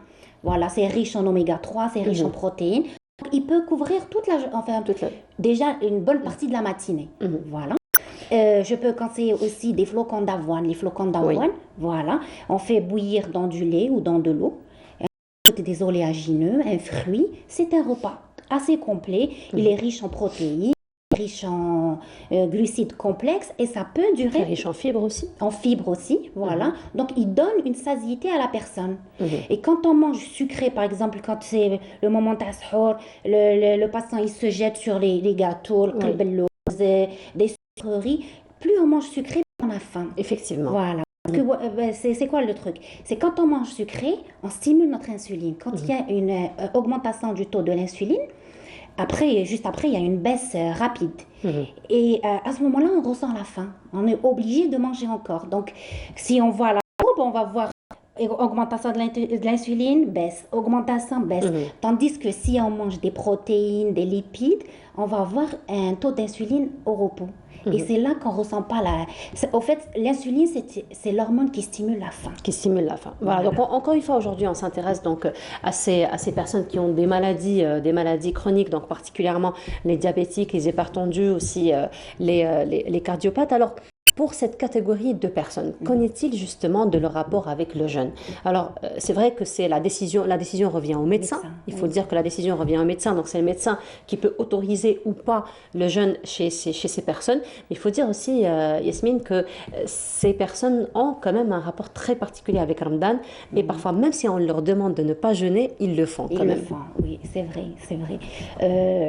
Voilà, c'est riche en oméga 3, c'est riche en protéines. Donc, il peut couvrir déjà une bonne partie de la matinée. Voilà. Je peux conseiller aussi des flocons d'avoine. Les flocons d'avoine, voilà, on fait bouillir dans du lait ou dans de l'eau. Des oléagineux, un fruit. C'est un repas assez complet. Il est riche en protéines, riche en glucides complexes et ça peut durer. Très riche en fibres aussi. En fibres aussi, voilà. Donc, il donne une satiété à la personne. Et quand on mange sucré, par exemple, quand c'est le moment tashour, le passant, il se jette sur les gâteaux, le kibellouz, des sucreries. Plus on mange sucré, plus on a faim. Effectivement. Voilà. Parce que c'est quoi le truc? C'est quand on mange sucré, on stimule notre insuline. Quand il y a une augmentation du taux de l'insuline, juste après, il y a une baisse rapide. Et à ce moment-là, on ressent la faim. On est obligé de manger encore. Donc, si on voit la courbe, on va voir augmentation de l'insuline, baisse, augmentation, baisse. Tandis que si on mange des protéines, des lipides, on va avoir un taux d'insuline au repos. Et c'est là qu'on ne ressent pas la... Au fait, l'insuline, c'est l'hormone qui stimule la faim. Qui stimule la faim. Voilà. Donc, encore une fois, aujourd'hui, on s'intéresse donc à ces personnes qui ont des maladies chroniques, donc particulièrement les diabétiques, les hypertendus, aussi les cardiopathes. Alors, pour cette catégorie de personnes, qu'en est-il justement de leur rapport avec le jeûne? Alors, c'est vrai que la décision revient au médecin. Il faut dire que la décision revient au médecin. Donc, c'est le médecin qui peut autoriser ou pas le jeûne chez ces personnes. Mais il faut dire aussi, Yasmine, que ces personnes ont quand même un rapport très particulier avec Ramadan. Et parfois, même si on leur demande de ne pas jeûner, ils le font quand même. Ils le font, oui, c'est vrai, c'est vrai.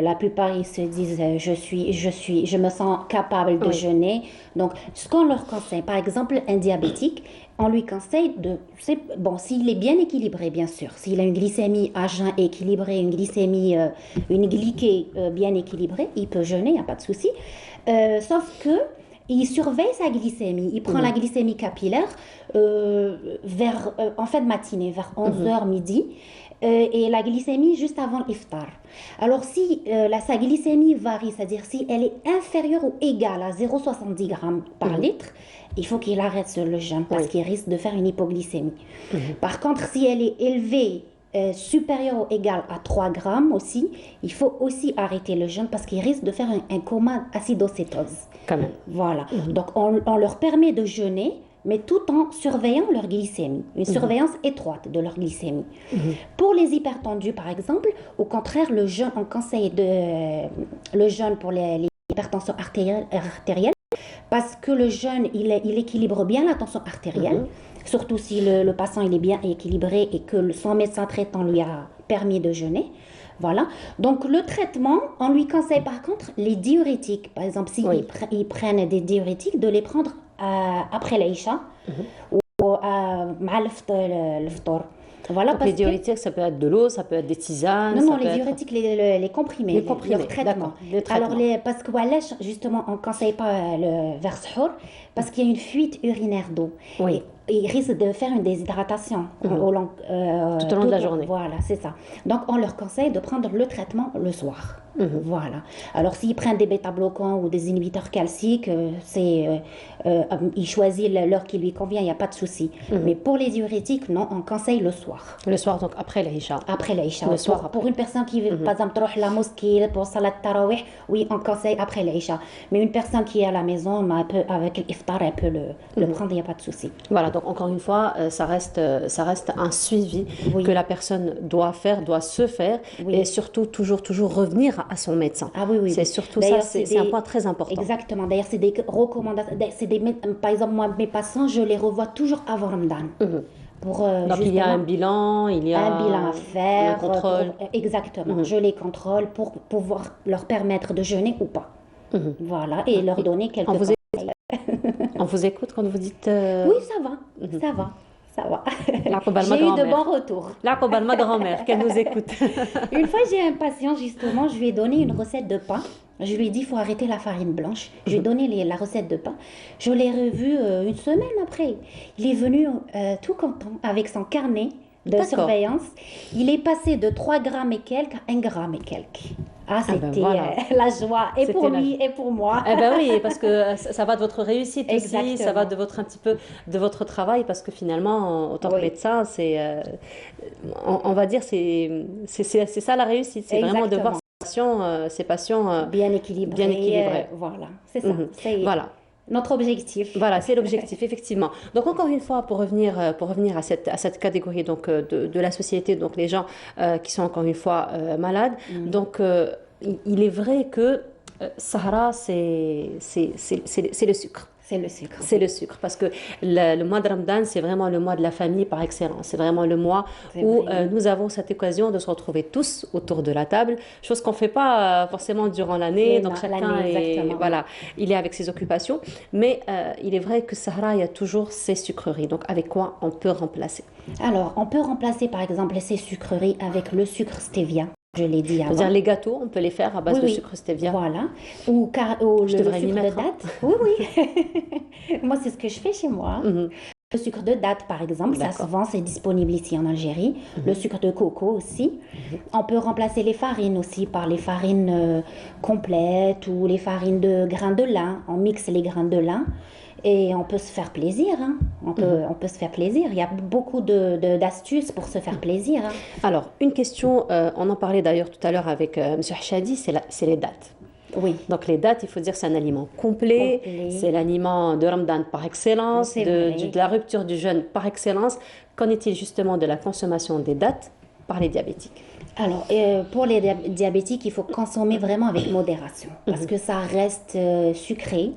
La plupart, ils se disent, je me sens capable de jeûner. Donc, ce qu'on leur conseille, par exemple, un diabétique, on lui conseille s'il est bien équilibré, bien sûr, s'il a une glycémie à jeun équilibrée, une glyquée bien équilibrée, il peut jeûner, il n'y a pas de souci. Sauf que il surveille sa glycémie. Il prend la glycémie capillaire en fin de matinée, vers 11h midi. Et la glycémie juste avant l'iftar. Alors si sa glycémie varie, c'est-à-dire si elle est inférieure ou égale à 0,70 grammes par litre, il faut qu'il arrête le jeûne parce qu'il risque de faire une hypoglycémie. Par contre, si elle est élevée, supérieure ou égale à 3 grammes aussi, il faut aussi arrêter le jeûne parce qu'il risque de faire un coma acidocétose. Quand même. Voilà. Donc on leur permet de jeûner, mais tout en surveillant leur glycémie, une surveillance étroite de leur glycémie. Pour les hypertendus, par exemple, au contraire, on conseille le jeûne pour l'hypertension artérielle, parce que le jeûne, il équilibre bien la tension artérielle, surtout si le patient il est bien équilibré et que son médecin traitant lui a permis de jeûner. Voilà. Donc, le traitement, on lui conseille par contre les diurétiques. Par exemple, s'ils prennent des diurétiques, de les prendre après l'Aïcha ou مع الفطور. Voilà, donc les diurétiques, ça peut être de l'eau, ça peut être des tisanes. Non, les diurétiques, les comprimés. Les comprimés, leur traitement. Alors, parce que justement, on ne conseille pas le vers sahur parce qu'il y a une fuite urinaire d'eau. Oui. Et il risque de faire une déshydratation tout au long de la journée. Voilà, c'est ça. Donc, on leur conseille de prendre le traitement le soir. Voilà. Alors, s'ils prennent des bêta-bloquants ou des inhibiteurs calciques, ils choisissent l'heure qui lui convient, il n'y a pas de souci. Mais pour les diurétiques, non, on conseille le soir. Le soir, donc après l'Aïcha. Après l'Aïcha. Le soir. Pour une personne qui veut, par exemple, à la mosquée pour salat tarawih, oui, on conseille après l'Aïcha. Mais une personne qui est à la maison, avec l'iftar, elle peut le prendre, il n'y a pas de souci. Voilà, donc encore une fois, ça reste un suivi que la personne doit se faire et surtout toujours revenir à son médecin. Ah oui. C'est surtout ça, c'est un point très important. Exactement. D'ailleurs, c'est des recommandations. Par exemple, moi, mes patients, je les revois toujours avant Ramadan. Donc il y a un bilan, il y a un bilan à faire, le contrôle. Exactement. Je les contrôle pour pouvoir leur permettre de jeûner ou pas. Voilà, et leur donner quelques conseils. On vous écoute quand vous dites... Oui, ça va, ça va. Ça va. J'ai eu de bons retours. La ma grand-mère, qu'elle nous écoute. Une fois, j'ai un patient, justement, je lui ai donné une recette de pain. Je lui ai dit, il faut arrêter la farine blanche. Je lui ai donné la recette de pain. Je l'ai revu une semaine après. Il est venu tout content avec son carnet de surveillance. Il est passé de 3 grammes et quelques à 1 gramme et quelques. Ah, c'était la joie, et pour lui, et pour moi. Eh ben oui, parce que ça va de votre réussite aussi, ça va un petit peu de votre travail, parce que finalement, en tant que médecin, on va dire, c'est ça la réussite, c'est vraiment de voir ces patients bien équilibrés. Voilà, c'est ça. Voilà. Notre objectif. Voilà, c'est l'objectif, effectivement. Donc, encore une fois, pour revenir à cette catégorie donc, de la société, donc les gens qui sont encore une fois malades, donc il est vrai que Sahara, c'est le sucre. C'est le sucre. C'est le sucre, parce que le mois de Ramadan, c'est vraiment le mois de la famille par excellence. C'est vraiment le mois où nous avons cette occasion de se retrouver tous autour de la table, chose qu'on ne fait pas forcément durant l'année. Donc chacun voilà, il est avec ses occupations. Mais il est vrai que Sahara, il y a toujours ces sucreries. Donc avec quoi on peut remplacer? Alors, on peut remplacer par exemple ces sucreries avec le sucre stevia. Je l'ai dit avant. C'est-à-dire les gâteaux, on peut les faire à base de sucre stevia. Voilà. Ou le sucre de date. Oui. Moi, c'est ce que je fais chez moi. Le sucre de date, par exemple, ça souvent c'est disponible ici en Algérie. Le sucre de coco aussi. On peut remplacer les farines aussi par les farines complètes ou les farines de grains de lin. On mixe les grains de lin. Et on peut se faire plaisir, hein. On peut se faire plaisir. Il y a beaucoup d'astuces pour se faire plaisir. Hein. Alors, une question, on en parlait d'ailleurs tout à l'heure avec M. Hachadi, c'est les dates. Oui. Donc les dates, il faut dire c'est un aliment complet. C'est l'aliment de Ramadan par excellence, de la rupture du jeûne par excellence. Qu'en est-il justement de la consommation des dates par les diabétiques? Alors, pour les diabétiques, il faut consommer vraiment avec modération parce que ça reste sucré,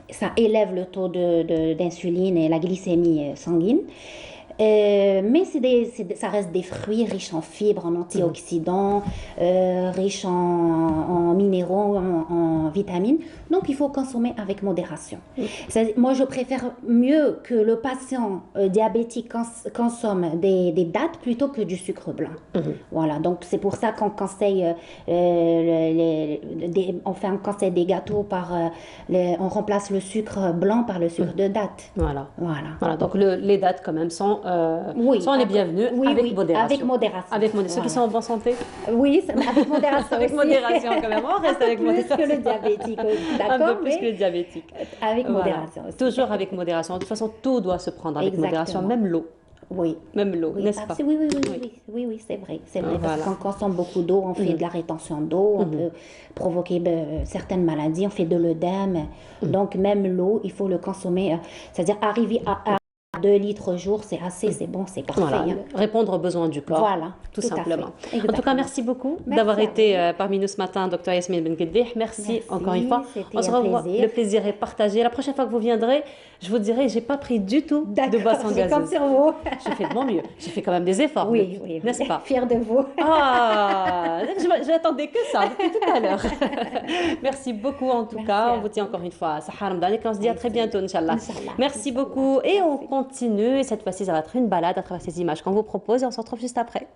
ça élève le taux d'insuline et la glycémie sanguine. Mais ça reste des fruits riches en fibres, en antioxydants, riches en minéraux, en vitamines. Donc, il faut consommer avec modération. Moi, je préfère mieux que le patient diabétique consomme des dattes plutôt que du sucre blanc. Voilà, donc c'est pour ça qu'on conseille, on fait un conseil des gâteaux on remplace le sucre blanc par le sucre de date. Voilà, donc les dates quand même sont les bienvenus avec modération. Avec modération. Ceux qui sont en bonne santé? Oui, avec modération. Avec modération quand même, on reste avec modération. Plus que le diabétique, un peu plus que le diabétique. Avec modération aussi. Toujours avec modération. De toute façon, tout doit se prendre avec modération, même l'eau. Oui. Même l'eau, n'est-ce pas? Oui, c'est vrai. C'est vrai, parce qu'on consomme beaucoup d'eau, on fait de la rétention d'eau, on peut provoquer certaines maladies, on fait de l'œdème. Donc, même l'eau, il faut le consommer. C'est-à-dire, arriver à 2 litres au jour, c'est assez, c'est bon, c'est parfait. Voilà, répondre aux besoins du corps. Voilà, tout simplement. En tout cas, merci beaucoup d'avoir été parmi nous ce matin, Dr Yasmine Bengueddih. Merci encore une fois. On se revoit. Le plaisir est partagé. La prochaine fois que vous viendrez, je vous dirai, j'ai pas pris du tout de boisson gazeuse. Comme sur vous. J'ai fait de mon mieux. J'ai fait quand même des efforts. Oui, n'est-ce pas? Fière de vous. Ah, j'attendais que ça depuis tout à l'heure. Merci beaucoup en tout cas. On vous tient encore une fois à Sahar Ramadan et on se dit à très bientôt, Inch'Allah. Merci beaucoup et on continue. Et cette fois-ci, ça va être une balade à travers ces images qu'on vous propose et on se retrouve juste après.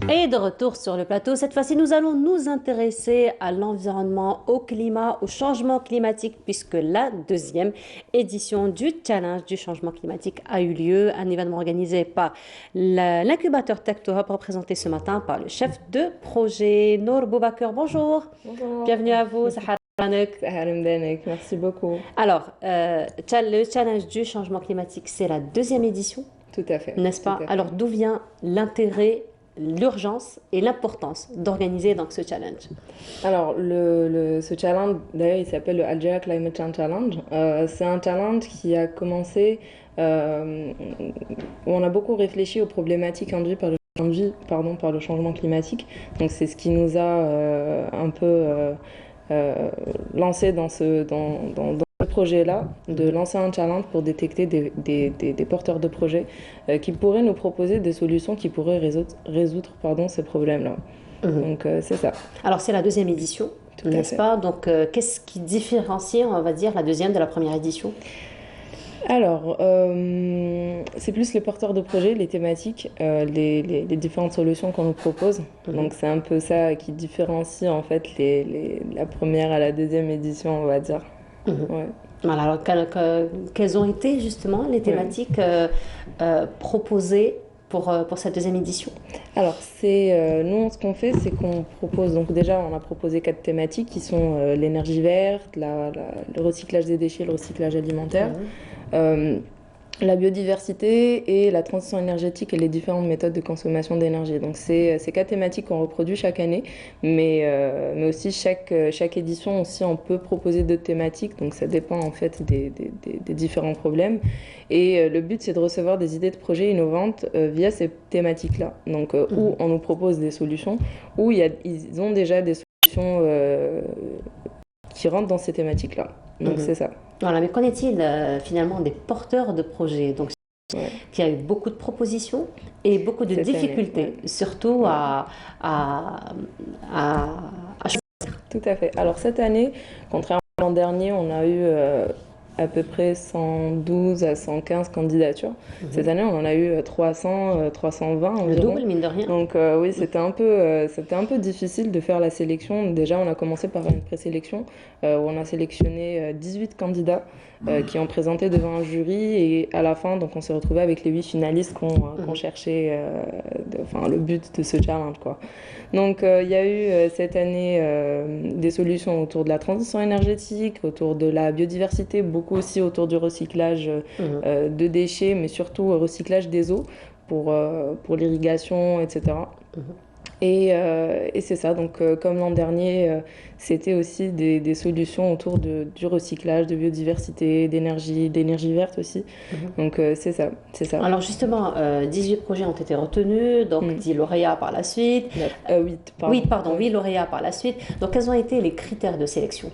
Et de retour sur le plateau, cette fois-ci, nous allons nous intéresser à l'environnement, au climat, au changement climatique, puisque la 2e édition du Challenge du changement climatique a eu lieu, un événement organisé par l'incubateur Tech to Hub, représenté ce matin par le chef de projet, Nour Boubaker. Bonjour. Bonjour. Bienvenue à vous, Sahar. Merci beaucoup. Alors, le challenge du changement climatique, c'est la 2e édition. Tout à fait. N'est-ce pas? Alors, d'où vient l'intérêt, l'urgence et l'importance d'organiser donc ce challenge? Alors, ce challenge, d'ailleurs, il s'appelle le Algeria Climate Change Challenge. C'est un challenge qui a commencé où on a beaucoup réfléchi aux problématiques induites par le changement climatique. Donc, c'est ce qui nous a un peu lancé dans ce projet-là, de lancer un challenge pour détecter des porteurs de projets qui pourraient nous proposer des solutions qui pourraient résoudre ces problèmes-là. Donc, c'est ça. Alors, c'est la 2e édition, n'est-ce pas? Donc, qu'est-ce qui différencie, on va dire, la 2e de la 1re édition? Alors, c'est plus les porteurs de projets, les thématiques, les différentes solutions qu'on nous propose. Donc, c'est un peu ça qui différencie en fait la 1re à la 2e édition, on va dire. Ouais. Voilà, alors quelles ont été justement les thématiques proposées pour cette 2e édition? Alors, nous, ce qu'on fait, c'est qu'on propose, donc déjà, on a proposé 4 thématiques qui sont l'énergie verte, le recyclage des déchets, le recyclage alimentaire, la biodiversité et la transition énergétique et les différentes méthodes de consommation d'énergie. Donc, c'est 4 thématiques qu'on reproduit chaque année, mais aussi chaque édition aussi, on peut proposer d'autres thématiques, donc ça dépend en fait des différents problèmes. Et le but, c'est de recevoir des idées de projets innovantes via ces thématiques-là. Donc, où on nous propose des solutions, où ils ont déjà des solutions qui rentrent dans ces thématiques-là. Donc, c'est ça. Voilà, mais qu'en est-il finalement des porteurs de projets? Donc, qui a eu beaucoup de propositions et beaucoup de difficultés, surtout à choisir. Tout à fait. Alors, cette année, contrairement à l'an dernier, on a eu à peu près 112 à 115 candidatures. Cette année, on en a eu 300, 320 environ. Le double, mine de rien. Donc oui, c'était un peu difficile de faire la sélection. Déjà, on a commencé par une présélection où on a sélectionné 18 candidats qui ont présenté devant un jury. Et à la fin, donc, on s'est retrouvé avec les 8 finalistes qu'on cherchait, le but de ce challenge, quoi. Donc, il y a eu cette année des solutions autour de la transition énergétique, autour de la biodiversité, beaucoup aussi autour du recyclage de déchets, mais surtout recyclage des eaux pour l'irrigation, etc. Et c'est ça, donc comme l'an dernier, c'était aussi des solutions autour du recyclage, de biodiversité, d'énergie verte aussi. Donc c'est ça. Alors justement, 18 projets ont été retenus, donc 10 lauréats par la suite. 8 lauréats par la suite. Donc quels ont été les critères de sélection?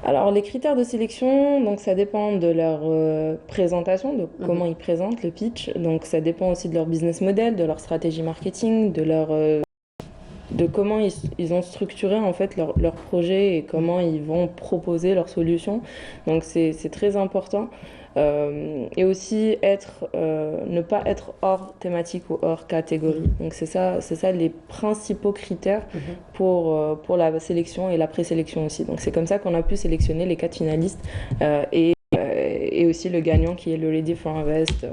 Alors les critères de sélection, donc ça dépend de leur présentation, de comment ils présentent le pitch. Donc ça dépend aussi de leur business model, de leur stratégie marketing, de comment ils ont structuré en fait leur projet et comment ils vont proposer leurs solutions. Donc c'est très important. Et aussi ne pas être hors thématique ou hors catégorie. Donc c'est ça les principaux critères pour la sélection et la présélection aussi. Donc c'est comme ça qu'on a pu sélectionner les 4 finalistes et aussi le gagnant qui est le Ready for Invest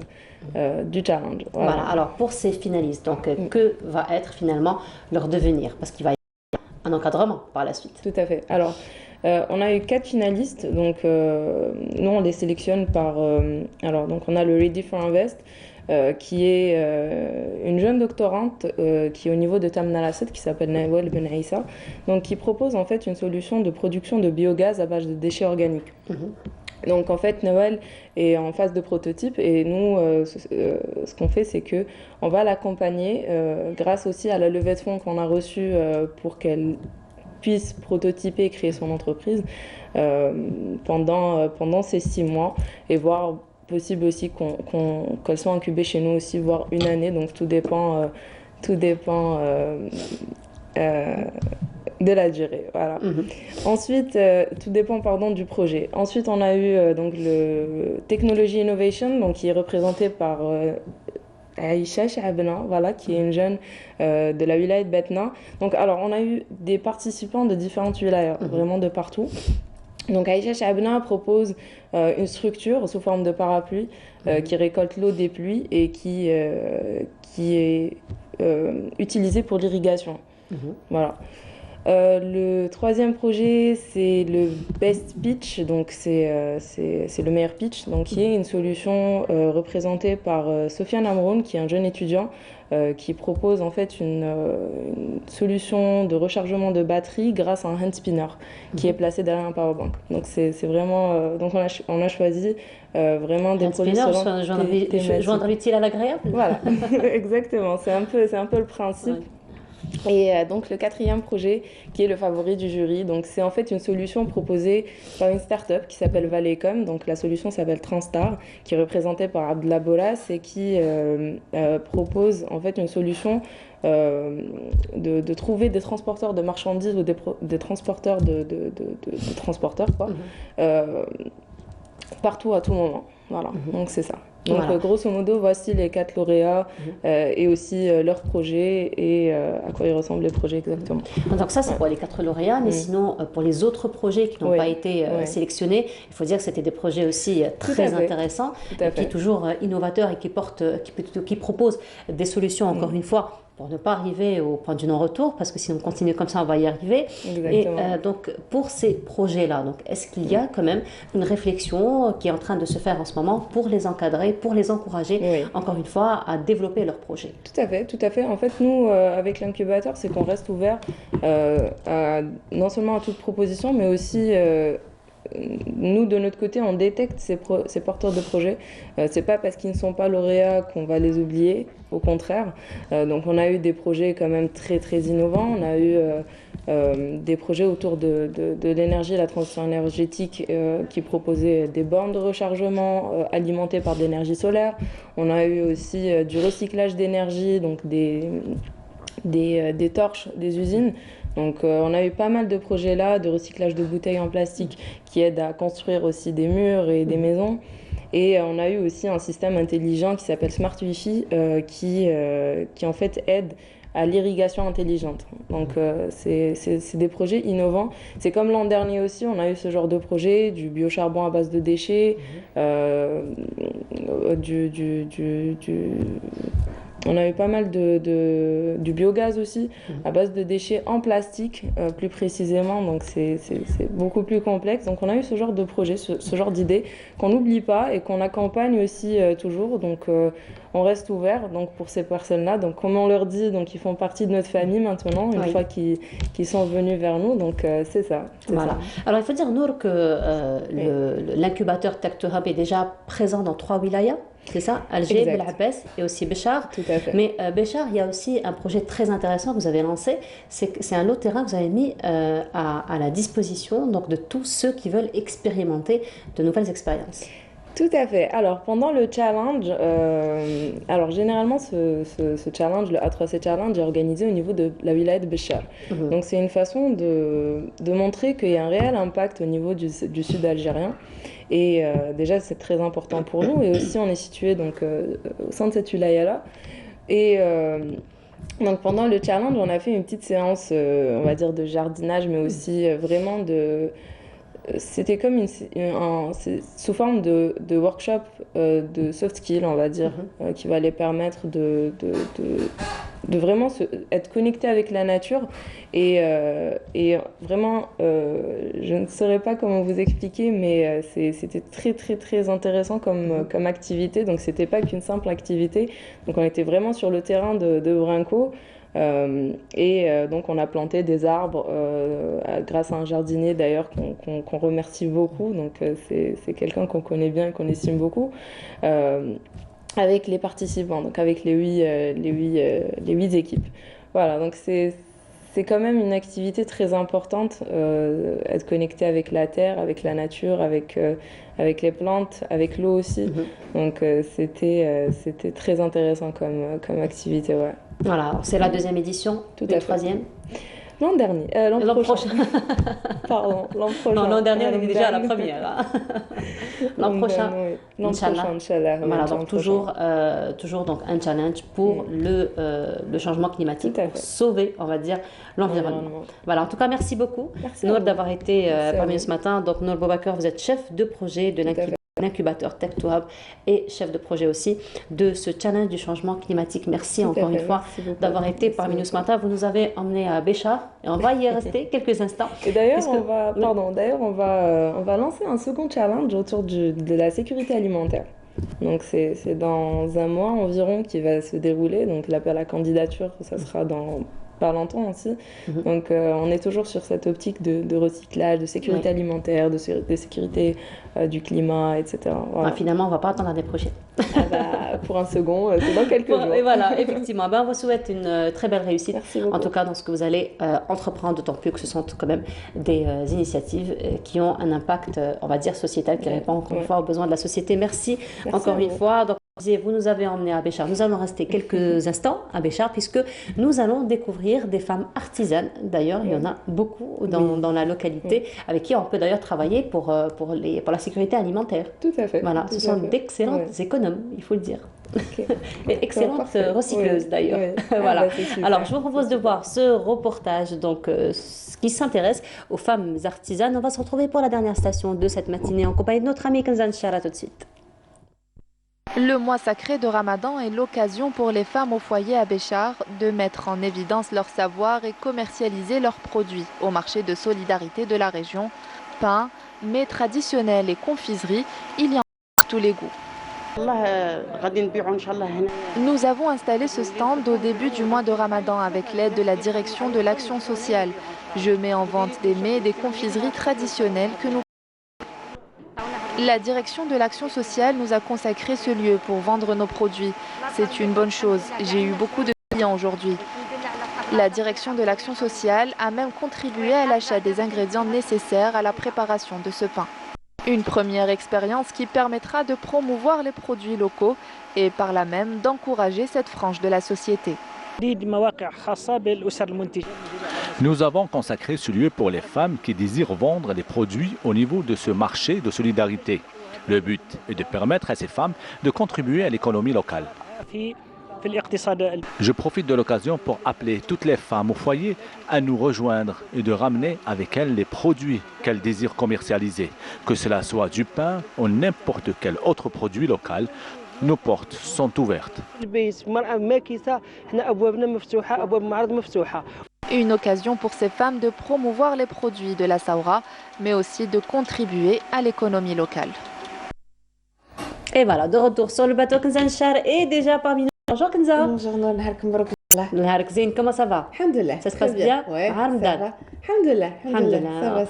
du challenge. Voilà, alors pour ces finalistes, donc que va être finalement leur devenir? Parce qu'il va y avoir un encadrement par la suite. Tout à fait. Alors, on a eu 4 finalistes, donc nous on les sélectionne par... donc on a le Ready for Invest, qui est une jeune doctorante qui est au niveau de Tamna Lasset, qui s'appelle Nawal Ben Aïssa, donc qui propose en fait une solution de production de biogaz à base de déchets organiques. Donc en fait, Nawal est en phase de prototype et nous, ce qu'on fait, c'est que on va l'accompagner grâce aussi à la levée de fonds qu'on a reçue pour qu'elle puisse prototyper et créer son entreprise pendant ces 6 mois et voir possible aussi qu'elle soit incubée chez nous aussi, voire une année. Donc tout dépend de la durée. Voilà. Ensuite, tout dépend du projet. Ensuite, on a eu donc le Technology Innovation, donc qui est représenté par Aïcha Chabna, voilà, qui est une jeune de la wilaya de Batna. Donc, alors, on a eu des participants de différentes wilayas, vraiment de partout. Donc, Aïcha Chabna propose une structure sous forme de parapluie qui récolte l'eau des pluies et qui est utilisée pour l'irrigation. Voilà. Le troisième projet, c'est le Best Pitch, donc c'est le meilleur pitch, donc qui est une solution représentée par Sofiane Amroun, qui est un jeune étudiant qui propose en fait une solution de rechargement de batterie grâce à un hand spinner qui est placé derrière un powerbank. Donc c'est vraiment donc on a choisi vraiment des projets selon joindre l'utile à l'agréable. Voilà, exactement. C'est un peu le principe. Ouais. Et donc le quatrième projet qui est le favori du jury, donc c'est en fait une solution proposée par une start-up qui s'appelle Valecom. Donc la solution s'appelle Transstar, qui est représentée par Abdullah Bolas et qui propose en fait une solution de trouver des transporteurs de marchandises ou des transporteurs de transporteurs quoi, partout à tout moment. Voilà, donc c'est ça. Donc voilà. Grosso modo, voici les 4 lauréats et aussi leurs projets et à quoi ils ressemblent les projets exactement. Donc ça, c'est pour les 4 lauréats, mais sinon, pour les autres projets qui n'ont pas été sélectionnés, il faut dire que c'était des projets aussi très intéressants, qui est toujours innovateurs et qui proposent des solutions, encore une fois, pour ne pas arriver au point du non-retour, parce que si on continue comme ça, on va y arriver. Exactement. Et donc, pour ces projets-là, donc, est-ce qu'il y a quand même une réflexion qui est en train de se faire en ce moment pour les encadrer, pour les encourager, encore une fois, à développer leurs projets? Tout à fait, tout à fait. En fait, nous, avec l'incubateur, c'est qu'on reste ouvert non seulement à toute proposition, mais aussi... nous, de notre côté, on détecte ces porteurs de projets. C'est pas parce qu'ils ne sont pas lauréats qu'on va les oublier, au contraire. Donc, on a eu des projets quand même très, très innovants. On a eu des projets autour de l'énergie et la transition énergétique qui proposaient des bornes de rechargement alimentées par de l'énergie solaire. On a eu aussi du recyclage d'énergie, donc des torches des usines. Donc on a eu pas mal de projets là, de recyclage de bouteilles en plastique qui aident à construire aussi des murs et des maisons. Et on a eu aussi un système intelligent qui s'appelle Smart Wi-Fi qui en fait aide à l'irrigation intelligente. Donc c'est des projets innovants. C'est comme l'an dernier aussi, on a eu ce genre de projet, du biocharbon à base de déchets, on a eu pas mal du biogaz aussi, à base de déchets en plastique, plus précisément. Donc c'est beaucoup plus complexe. Donc on a eu ce genre de projet, ce genre d'idées qu'on n'oublie pas et qu'on accompagne aussi toujours. Donc on reste ouvert donc, pour ces personnes-là. Donc comme on leur dit, donc, ils font partie de notre famille maintenant, une fois qu'ils sont venus vers nous. Donc c'est ça. Voilà. Ça. Alors il faut dire, Nour, que l'incubateur Tech to Hub est déjà présent dans 3 wilayas. C'est ça, Alger, Bel Abbès et aussi Béchar. Tout à fait. Mais Béchar, il y a aussi un projet très intéressant que vous avez lancé. C'est un autre terrain que vous avez mis à la disposition donc, de tous ceux qui veulent expérimenter de nouvelles expériences. Tout à fait. Alors, pendant le challenge, alors généralement, ce challenge, le A3C Challenge, est organisé au niveau de la wilaya de Béchar. Donc, c'est une façon de montrer qu'il y a un réel impact au niveau du sud algérien. Et déjà, c'est très important pour nous. Et aussi, on est situé donc, au sein de cette wilaya-là. Et donc, pendant le challenge, on a fait une petite séance, on va dire, de jardinage, mais aussi vraiment de... C'était comme sous forme de workshop de soft skills, on va dire, qui va les permettre de vraiment être connectés avec la nature. Et vraiment, je ne saurais pas comment vous expliquer, mais c'était très, très, très intéressant comme activité. Donc, ce n'était pas qu'une simple activité. Donc, on était vraiment sur le terrain de Brinco. Donc on a planté des arbres grâce à un jardinier d'ailleurs qu'on remercie beaucoup, donc c'est quelqu'un qu'on connaît bien et qu'on estime beaucoup, avec les participants, donc avec les huit équipes. Voilà, donc c'est quand même une activité très importante, être connecté avec la terre, avec la nature, avec les plantes, avec l'eau aussi. Donc c'était très intéressant comme activité, ouais. Voilà, c'est la 2e édition, la 3e. L'an dernier, l'an prochain. Pardon, l'an prochain. Non, l'an dernier, on était déjà à la première. L'an prochain, Inch'Allah. Voilà, donc toujours donc un challenge pour le changement climatique, pour sauver, on va dire, l'environnement. Voilà, en tout cas, merci beaucoup, Nour, d'avoir été parmi nous ce matin. Donc, Nour Boubacar, vous êtes chef de projet de l'incubateur incubateur Tech to Hub et chef de projet aussi de ce challenge du changement climatique. Merci encore une fois d'avoir été parmi nous ce matin. Vous nous avez emmenés à Béchar et on va y rester quelques instants. Et d'ailleurs, on va lancer un second challenge autour de la sécurité alimentaire. Donc c'est dans un mois environ qui va se dérouler. Donc l'appel à candidature, ça sera dans pas longtemps aussi. Donc on est toujours sur cette optique de recyclage, de sécurité alimentaire, de sécurité du climat, etc. Voilà. Finalement, on ne va pas attendre l'année prochaine. Pour un second, c'est dans quelques jours. Et voilà, effectivement. On vous souhaite une très belle réussite, en tout cas dans ce que vous allez entreprendre, d'autant plus que ce sont quand même des initiatives qui ont un impact, on va dire, sociétal, qui répond encore une fois aux besoins de la société. Merci encore une fois. Donc, vous nous avez emmenés à Béchar. Nous allons rester quelques instants à Béchar puisque nous allons découvrir des femmes artisanes. D'ailleurs, il y en a beaucoup dans la localité avec qui on peut d'ailleurs travailler pour la sécurité alimentaire. Tout à fait. Voilà, ce sont d'excellentes économes, il faut le dire. Et excellentes recycleuses d'ailleurs. Voilà. Alors, je vous propose de voir ce reportage donc, qui s'intéresse aux femmes artisanes. On va se retrouver pour la dernière station de cette matinée en compagnie de notre ami Kanzan Chara tout de suite. Le mois sacré de Ramadan est l'occasion pour les femmes au foyer à Béchar de mettre en évidence leur savoir et commercialiser leurs produits au marché de solidarité de la région. Pain, mets traditionnels et confiseries, il y en a pour tous les goûts. Nous avons installé ce stand au début du mois de Ramadan avec l'aide de la direction de l'action sociale. Je mets en vente des mets et des confiseries traditionnelles que nous. La direction de l'action sociale nous a consacré ce lieu pour vendre nos produits. C'est une bonne chose. J'ai eu beaucoup de clients aujourd'hui. La direction de l'action sociale a même contribué à l'achat des ingrédients nécessaires à la préparation de ce pain. Une première expérience qui permettra de promouvoir les produits locaux et par là même d'encourager cette frange de la société. Nous avons consacré ce lieu pour les femmes qui désirent vendre des produits au niveau de ce marché de solidarité. Le but est de permettre à ces femmes de contribuer à l'économie locale. Je profite de l'occasion pour appeler toutes les femmes au foyer à nous rejoindre et de ramener avec elles les produits qu'elles désirent commercialiser. Que cela soit du pain ou n'importe quel autre produit local, nos portes sont ouvertes. Une occasion pour ces femmes de promouvoir les produits de la Saoura, mais aussi de contribuer à l'économie locale. Et voilà, de retour sur le bateau Kanzan Char est déjà parmi nous. Bonjour Kanza. Bonjour, comment ça va? Ça se passe bien? Ouais, ça va.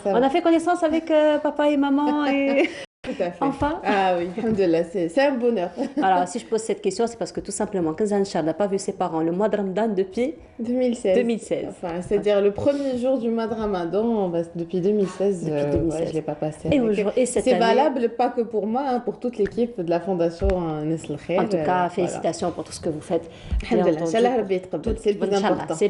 On a fait connaissance avec papa et maman et... Tout à fait. Enfin. Ah oui, alhamdoulilah, c'est un bonheur. Alors, si je pose cette question, c'est parce que tout simplement, Kanzan Char n'a pas vu ses parents le mois de Ramadan depuis 2016. Enfin, c'est-à-dire le premier jour du mois de Ramadan, depuis 2016. Depuis 2016. Ouais, je ne l'ai pas passé. Et cette année, valable pas que pour moi, hein, pour toute l'équipe de la fondation Nesl Khair. En tout cas, félicitations pour tout ce que vous faites. C'est le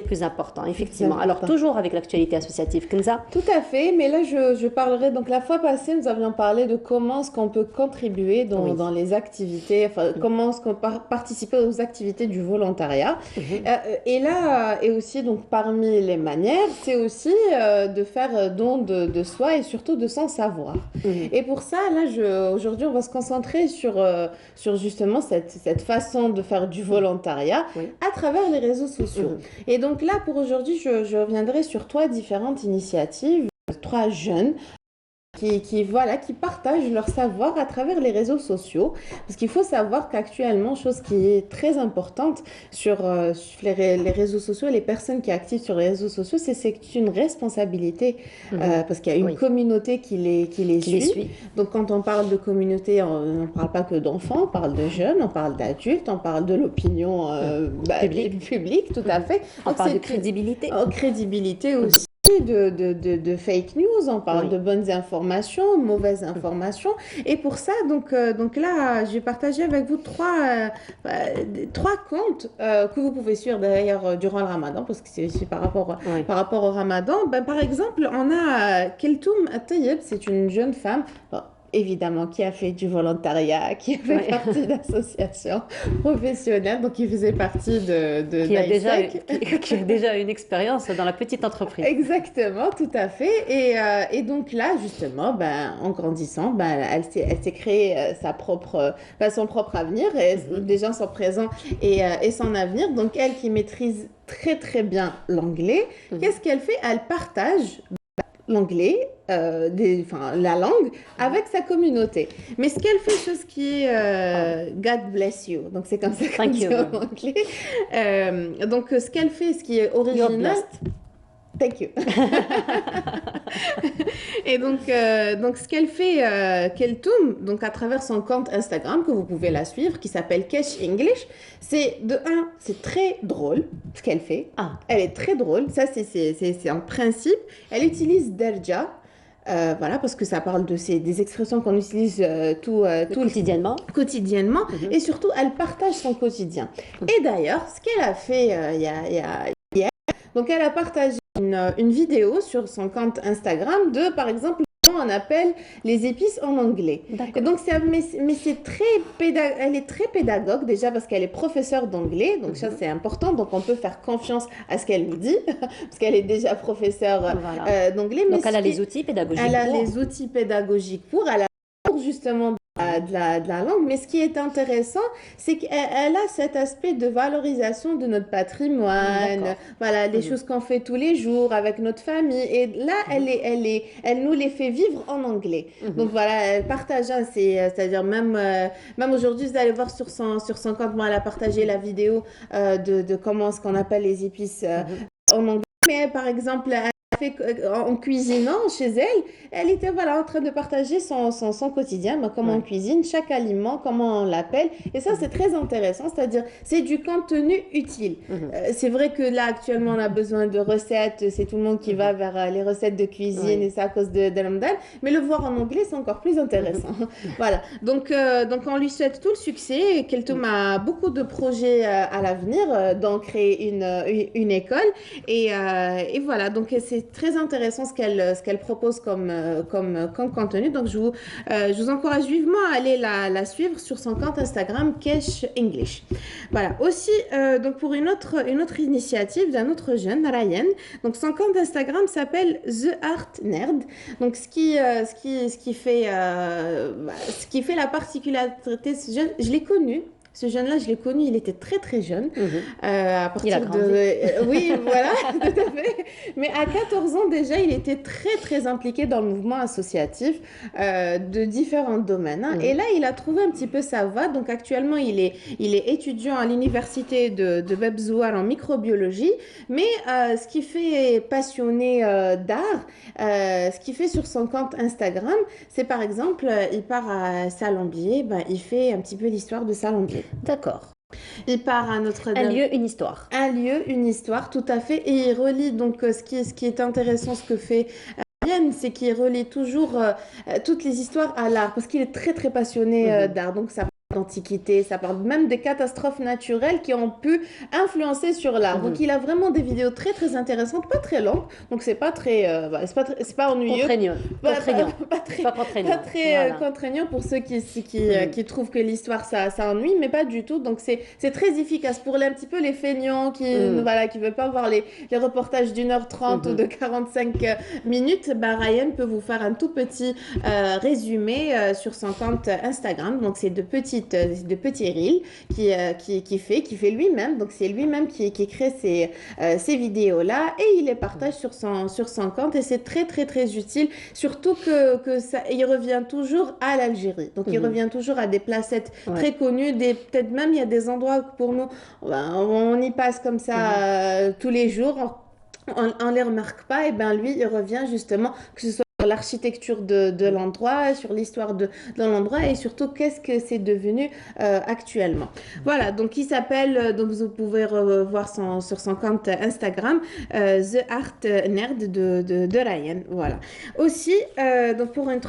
plus important, effectivement. Alors, toujours avec l'actualité associative, Kanza. Tout à fait, mais là, je parlerai. Donc, la fois passée, nous avions parlé de comment est-ce qu'on peut contribuer dans les activités, enfin, comment est-ce qu'on peut participer aux activités du volontariat. Et là, et aussi, donc, parmi les manières, c'est aussi de faire don de soi et surtout de son savoir. Et pour ça, là, aujourd'hui, on va se concentrer sur justement cette façon de faire du volontariat à travers les réseaux sociaux. Et donc là, pour aujourd'hui, je reviendrai sur 3 différentes initiatives, 3 jeunes qui partagent leur savoir à travers les réseaux sociaux. Parce qu'il faut savoir qu'actuellement, chose qui est très importante sur les réseaux sociaux, les personnes qui sont actives sur les réseaux sociaux, c'est une responsabilité parce qu'il y a une communauté qui les suit. Donc quand on parle de communauté, on ne parle pas que d'enfants, on parle de jeunes, on parle d'adultes, on parle de l'opinion publique, tout à fait. On parle de crédibilité. Crédibilité aussi. De fake news, on parle de bonnes informations, mauvaises informations. Et pour ça, donc là, je vais partager avec vous 3 comptes que vous pouvez suivre d'ailleurs durant le Ramadan, parce que c'est par rapport au Ramadan. Par exemple, on a Keltoum Atayeb, c'est une jeune femme. évidemment, qui a fait du volontariat, qui a fait partie d'associations professionnelles, donc qui faisait partie de qui a déjà une expérience dans la petite entreprise. Exactement, tout à fait. Et donc là, justement, en grandissant, elle s'est créée son propre avenir, et des gens sont présents et son avenir. Donc elle qui maîtrise très très bien l'anglais, qu'est-ce qu'elle fait? Elle partage l'anglais, la langue, avec sa communauté. Mais ce qu'elle fait, chose qui est God bless you, donc c'est comme ça qu'on dit en anglais. Donc ce qu'elle fait, ce qui est original... Thank you. Et donc ce qu'elle fait, Keltoum, donc à travers son compte Instagram, que vous pouvez la suivre, qui s'appelle Kesh English, c'est c'est très drôle ce qu'elle fait. Elle est très drôle, ça c'est un principe. Elle utilise Derja. Voilà, parce que ça parle des expressions qu'on utilise quotidiennement. Et surtout, elle partage son quotidien. Et d'ailleurs, ce qu'elle a fait hier, donc elle a partagé une vidéo sur son compte Instagram de, par exemple, comment on appelle les épices en anglais. Et donc, elle est très pédagogue déjà parce qu'elle est professeure d'anglais, donc ça c'est important, donc on peut faire confiance à ce qu'elle nous dit, parce qu'elle est déjà professeure d'anglais. Donc elle a les outils pédagogiques les outils pédagogiques elle a justement de la langue, mais ce qui est intéressant, c'est qu'elle a cet aspect de valorisation de notre patrimoine, voilà, les choses qu'on fait tous les jours avec notre famille, et là, elle nous les fait vivre en anglais. Donc voilà, elle partage, c'est-à-dire même aujourd'hui, vous allez voir sur son compte, elle a partagé la vidéo de comment ce qu'on appelle les épices en anglais, mais par exemple, en cuisinant chez elle était en train de partager son quotidien, comment on cuisine, chaque aliment, comment on l'appelle, et ça c'est très intéressant, c'est-à-dire c'est du contenu utile. C'est vrai que là actuellement on a besoin de recettes, c'est tout le monde qui va vers les recettes de cuisine et ça à cause de Ramadan, mais le voir en anglais c'est encore plus intéressant. Voilà, donc on lui souhaite tout le succès. Keltoum a beaucoup de projets à l'avenir, dont créer une école, et voilà, donc c'est très intéressant ce qu'elle propose comme contenu. Donc je vous encourage vivement à aller la suivre sur son compte Instagram Kesh English. Voilà. Aussi, donc pour une autre initiative d'un autre jeune, Ryan. Donc son compte Instagram s'appelle The Art Nerd. Donc ce qui fait la particularité, je l'ai connu. Ce jeune-là, je l'ai connu, il était très très jeune. À partir il a grandi. Oui, voilà, tout à fait. Mais à 14 ans déjà, il était très très impliqué dans le mouvement associatif de différents domaines. Et là, il a trouvé un petit peu sa voie. Donc actuellement, il est étudiant à l'université de Bebzouar en microbiologie. Mais ce qui fait passionné d'art, ce qu'il fait sur son compte Instagram, c'est par exemple, il part à Salambier, il fait un petit peu l'histoire de Salambier. D'accord. Il part à Notre-Dame. Un lieu, une histoire. Un lieu, une histoire, tout à fait. Et il relie, donc, ce qui est intéressant, ce que fait Yann, c'est qu'il relie toujours toutes les histoires à l'art, parce qu'il est très, très passionné d'art. Donc, ça d'antiquité, ça parle même des catastrophes naturelles qui ont pu influencer sur l'art. Donc il a vraiment des vidéos très très intéressantes, pas très longues, donc c'est pas très c'est pas ennuyeux. Pas très contraignant pour ceux qui trouvent que l'histoire ça ennuie, mais pas du tout. Donc c'est très efficace pour un petit peu les feignants qui veulent pas voir les reportages d'1h30 ou de 45 minutes. Ryan peut vous faire un tout petit résumé sur son compte Instagram. Donc c'est de petits reels qui fait lui-même. Donc c'est lui-même qui crée ces vidéos là et il les partage sur son compte, et c'est très très très utile, surtout que ça, il revient toujours à l'Algérie. Donc il revient toujours à des placettes très connues, peut-être même il y a des endroits que pour nous on y passe comme ça tous les jours, on les remarque pas, et lui il revient justement, que ce soit sur l'architecture de l'endroit, sur l'histoire de l'endroit, et surtout qu'est-ce que c'est devenu actuellement. Voilà, donc il s'appelle, donc vous pouvez revoir sur son compte Instagram, The Art Nerd de Ryan. Voilà. Aussi, donc pour la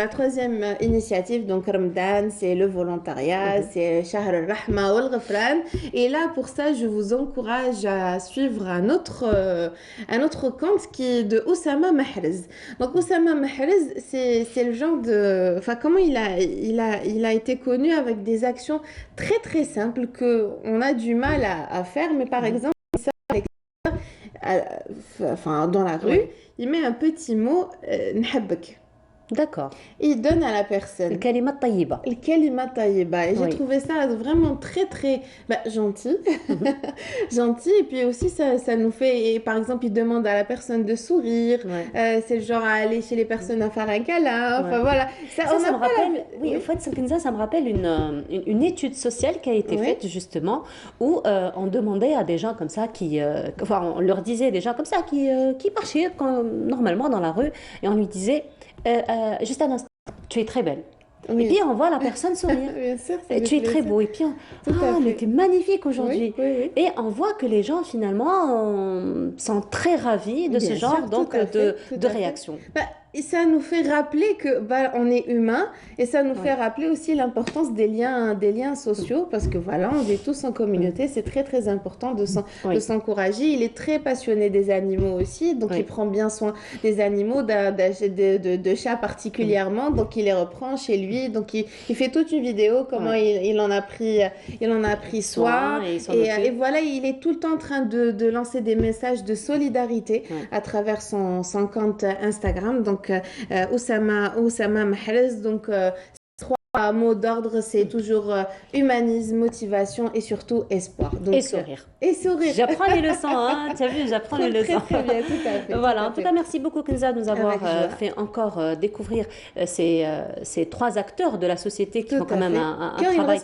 troisième initiative, donc Ramadan, c'est le volontariat, c'est Shahr al-Rahma wal Ghafran, et là pour ça je vous encourage à suivre un autre compte qui est de Oussama Mahrez. Donc Donc Oussama Mahrez, c'est le genre de... Enfin, comment il a été connu avec des actions très très simples qu'on a du mal à faire. Mais par exemple, il sort avec enfin, dans la rue, il met un petit mot نحبك. D'accord. Il donne à la personne. الكلمة الطيبة. الكلمة الطيبة. Et j'ai trouvé ça vraiment très très gentil. Gentil. Et puis aussi ça nous fait, et par exemple, il demande à la personne de sourire. C'est le genre à aller chez les personnes à faire un câlin. Enfin voilà. Ça me rappelle, oui, en fait, ça me rappelle une étude sociale qui a été faite justement où on demandait à des gens comme ça enfin on leur disait des gens comme ça qui marchaient normalement dans la rue et on lui disait juste un instant, tu es très belle. Et puis on voit la personne sourire. Bien sûr, tu es très beau. Et puis elle était magnifique aujourd'hui. Et on voit que les gens finalement sont très ravis de ce genre de réaction. Et ça nous fait rappeler que on est humain et ça nous fait rappeler aussi l'importance des liens sociaux parce que voilà, on est tous en communauté, c'est très très important de s'encourager. Il est très passionné des animaux aussi, donc il prend bien soin des animaux, de chats particulièrement, donc il les reprend chez lui, donc il fait toute une vidéo comment il en a pris soin et voilà, il est tout le temps en train de lancer des messages de solidarité à travers son compte Instagram. Donc Oussama Mahrez, donc trois mots d'ordre, c'est toujours humanisme, motivation et surtout espoir. Donc, et sourire. Et sourire. J'apprends les leçons, hein. Tu as vu, j'apprends les leçons. Très bien, tout à fait. Voilà, en tout cas, merci beaucoup Kenza de nous avoir fait encore découvrir ces trois acteurs de la société qui font quand même un qui ont travail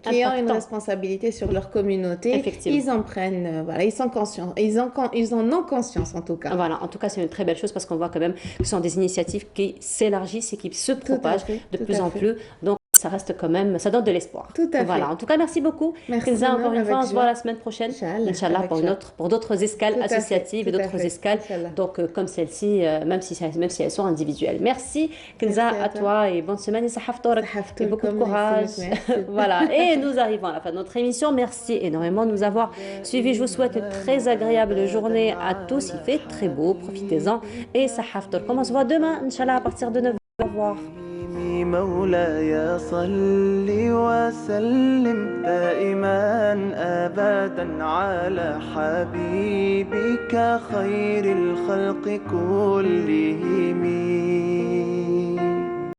qui ont une responsabilité sur leur communauté. Effectivement. Ils en prennent, voilà, ils sont conscients. Ils en ont conscience en tout cas. Voilà, en tout cas, c'est une très belle chose parce qu'on voit quand même que ce sont des initiatives qui s'élargissent et qui se propagent de plus en plus. Donc, ça reste quand même, ça donne de l'espoir. Tout à fait. Voilà, en tout cas, merci beaucoup. Merci. Kenza, encore une fois, on se voit la semaine prochaine. Inch'Allah, pour d'autres escales associatives et d'autres escales. Donc, comme celle-ci, même si elles sont individuelles. Merci, Kenza, à toi et bonne semaine. Et beaucoup de courage. Voilà, et nous arrivons à la fin de notre émission. Merci énormément de nous avoir suivis. Je vous souhaite une très agréable journée à tous. Il fait très beau, profitez-en. Et sahaftor. Comment on se voit demain, Inch'Allah, à partir de 9h. Au revoir. مولاي صل وسلم دائما أبدا على حبيبك خير الخلق كلهم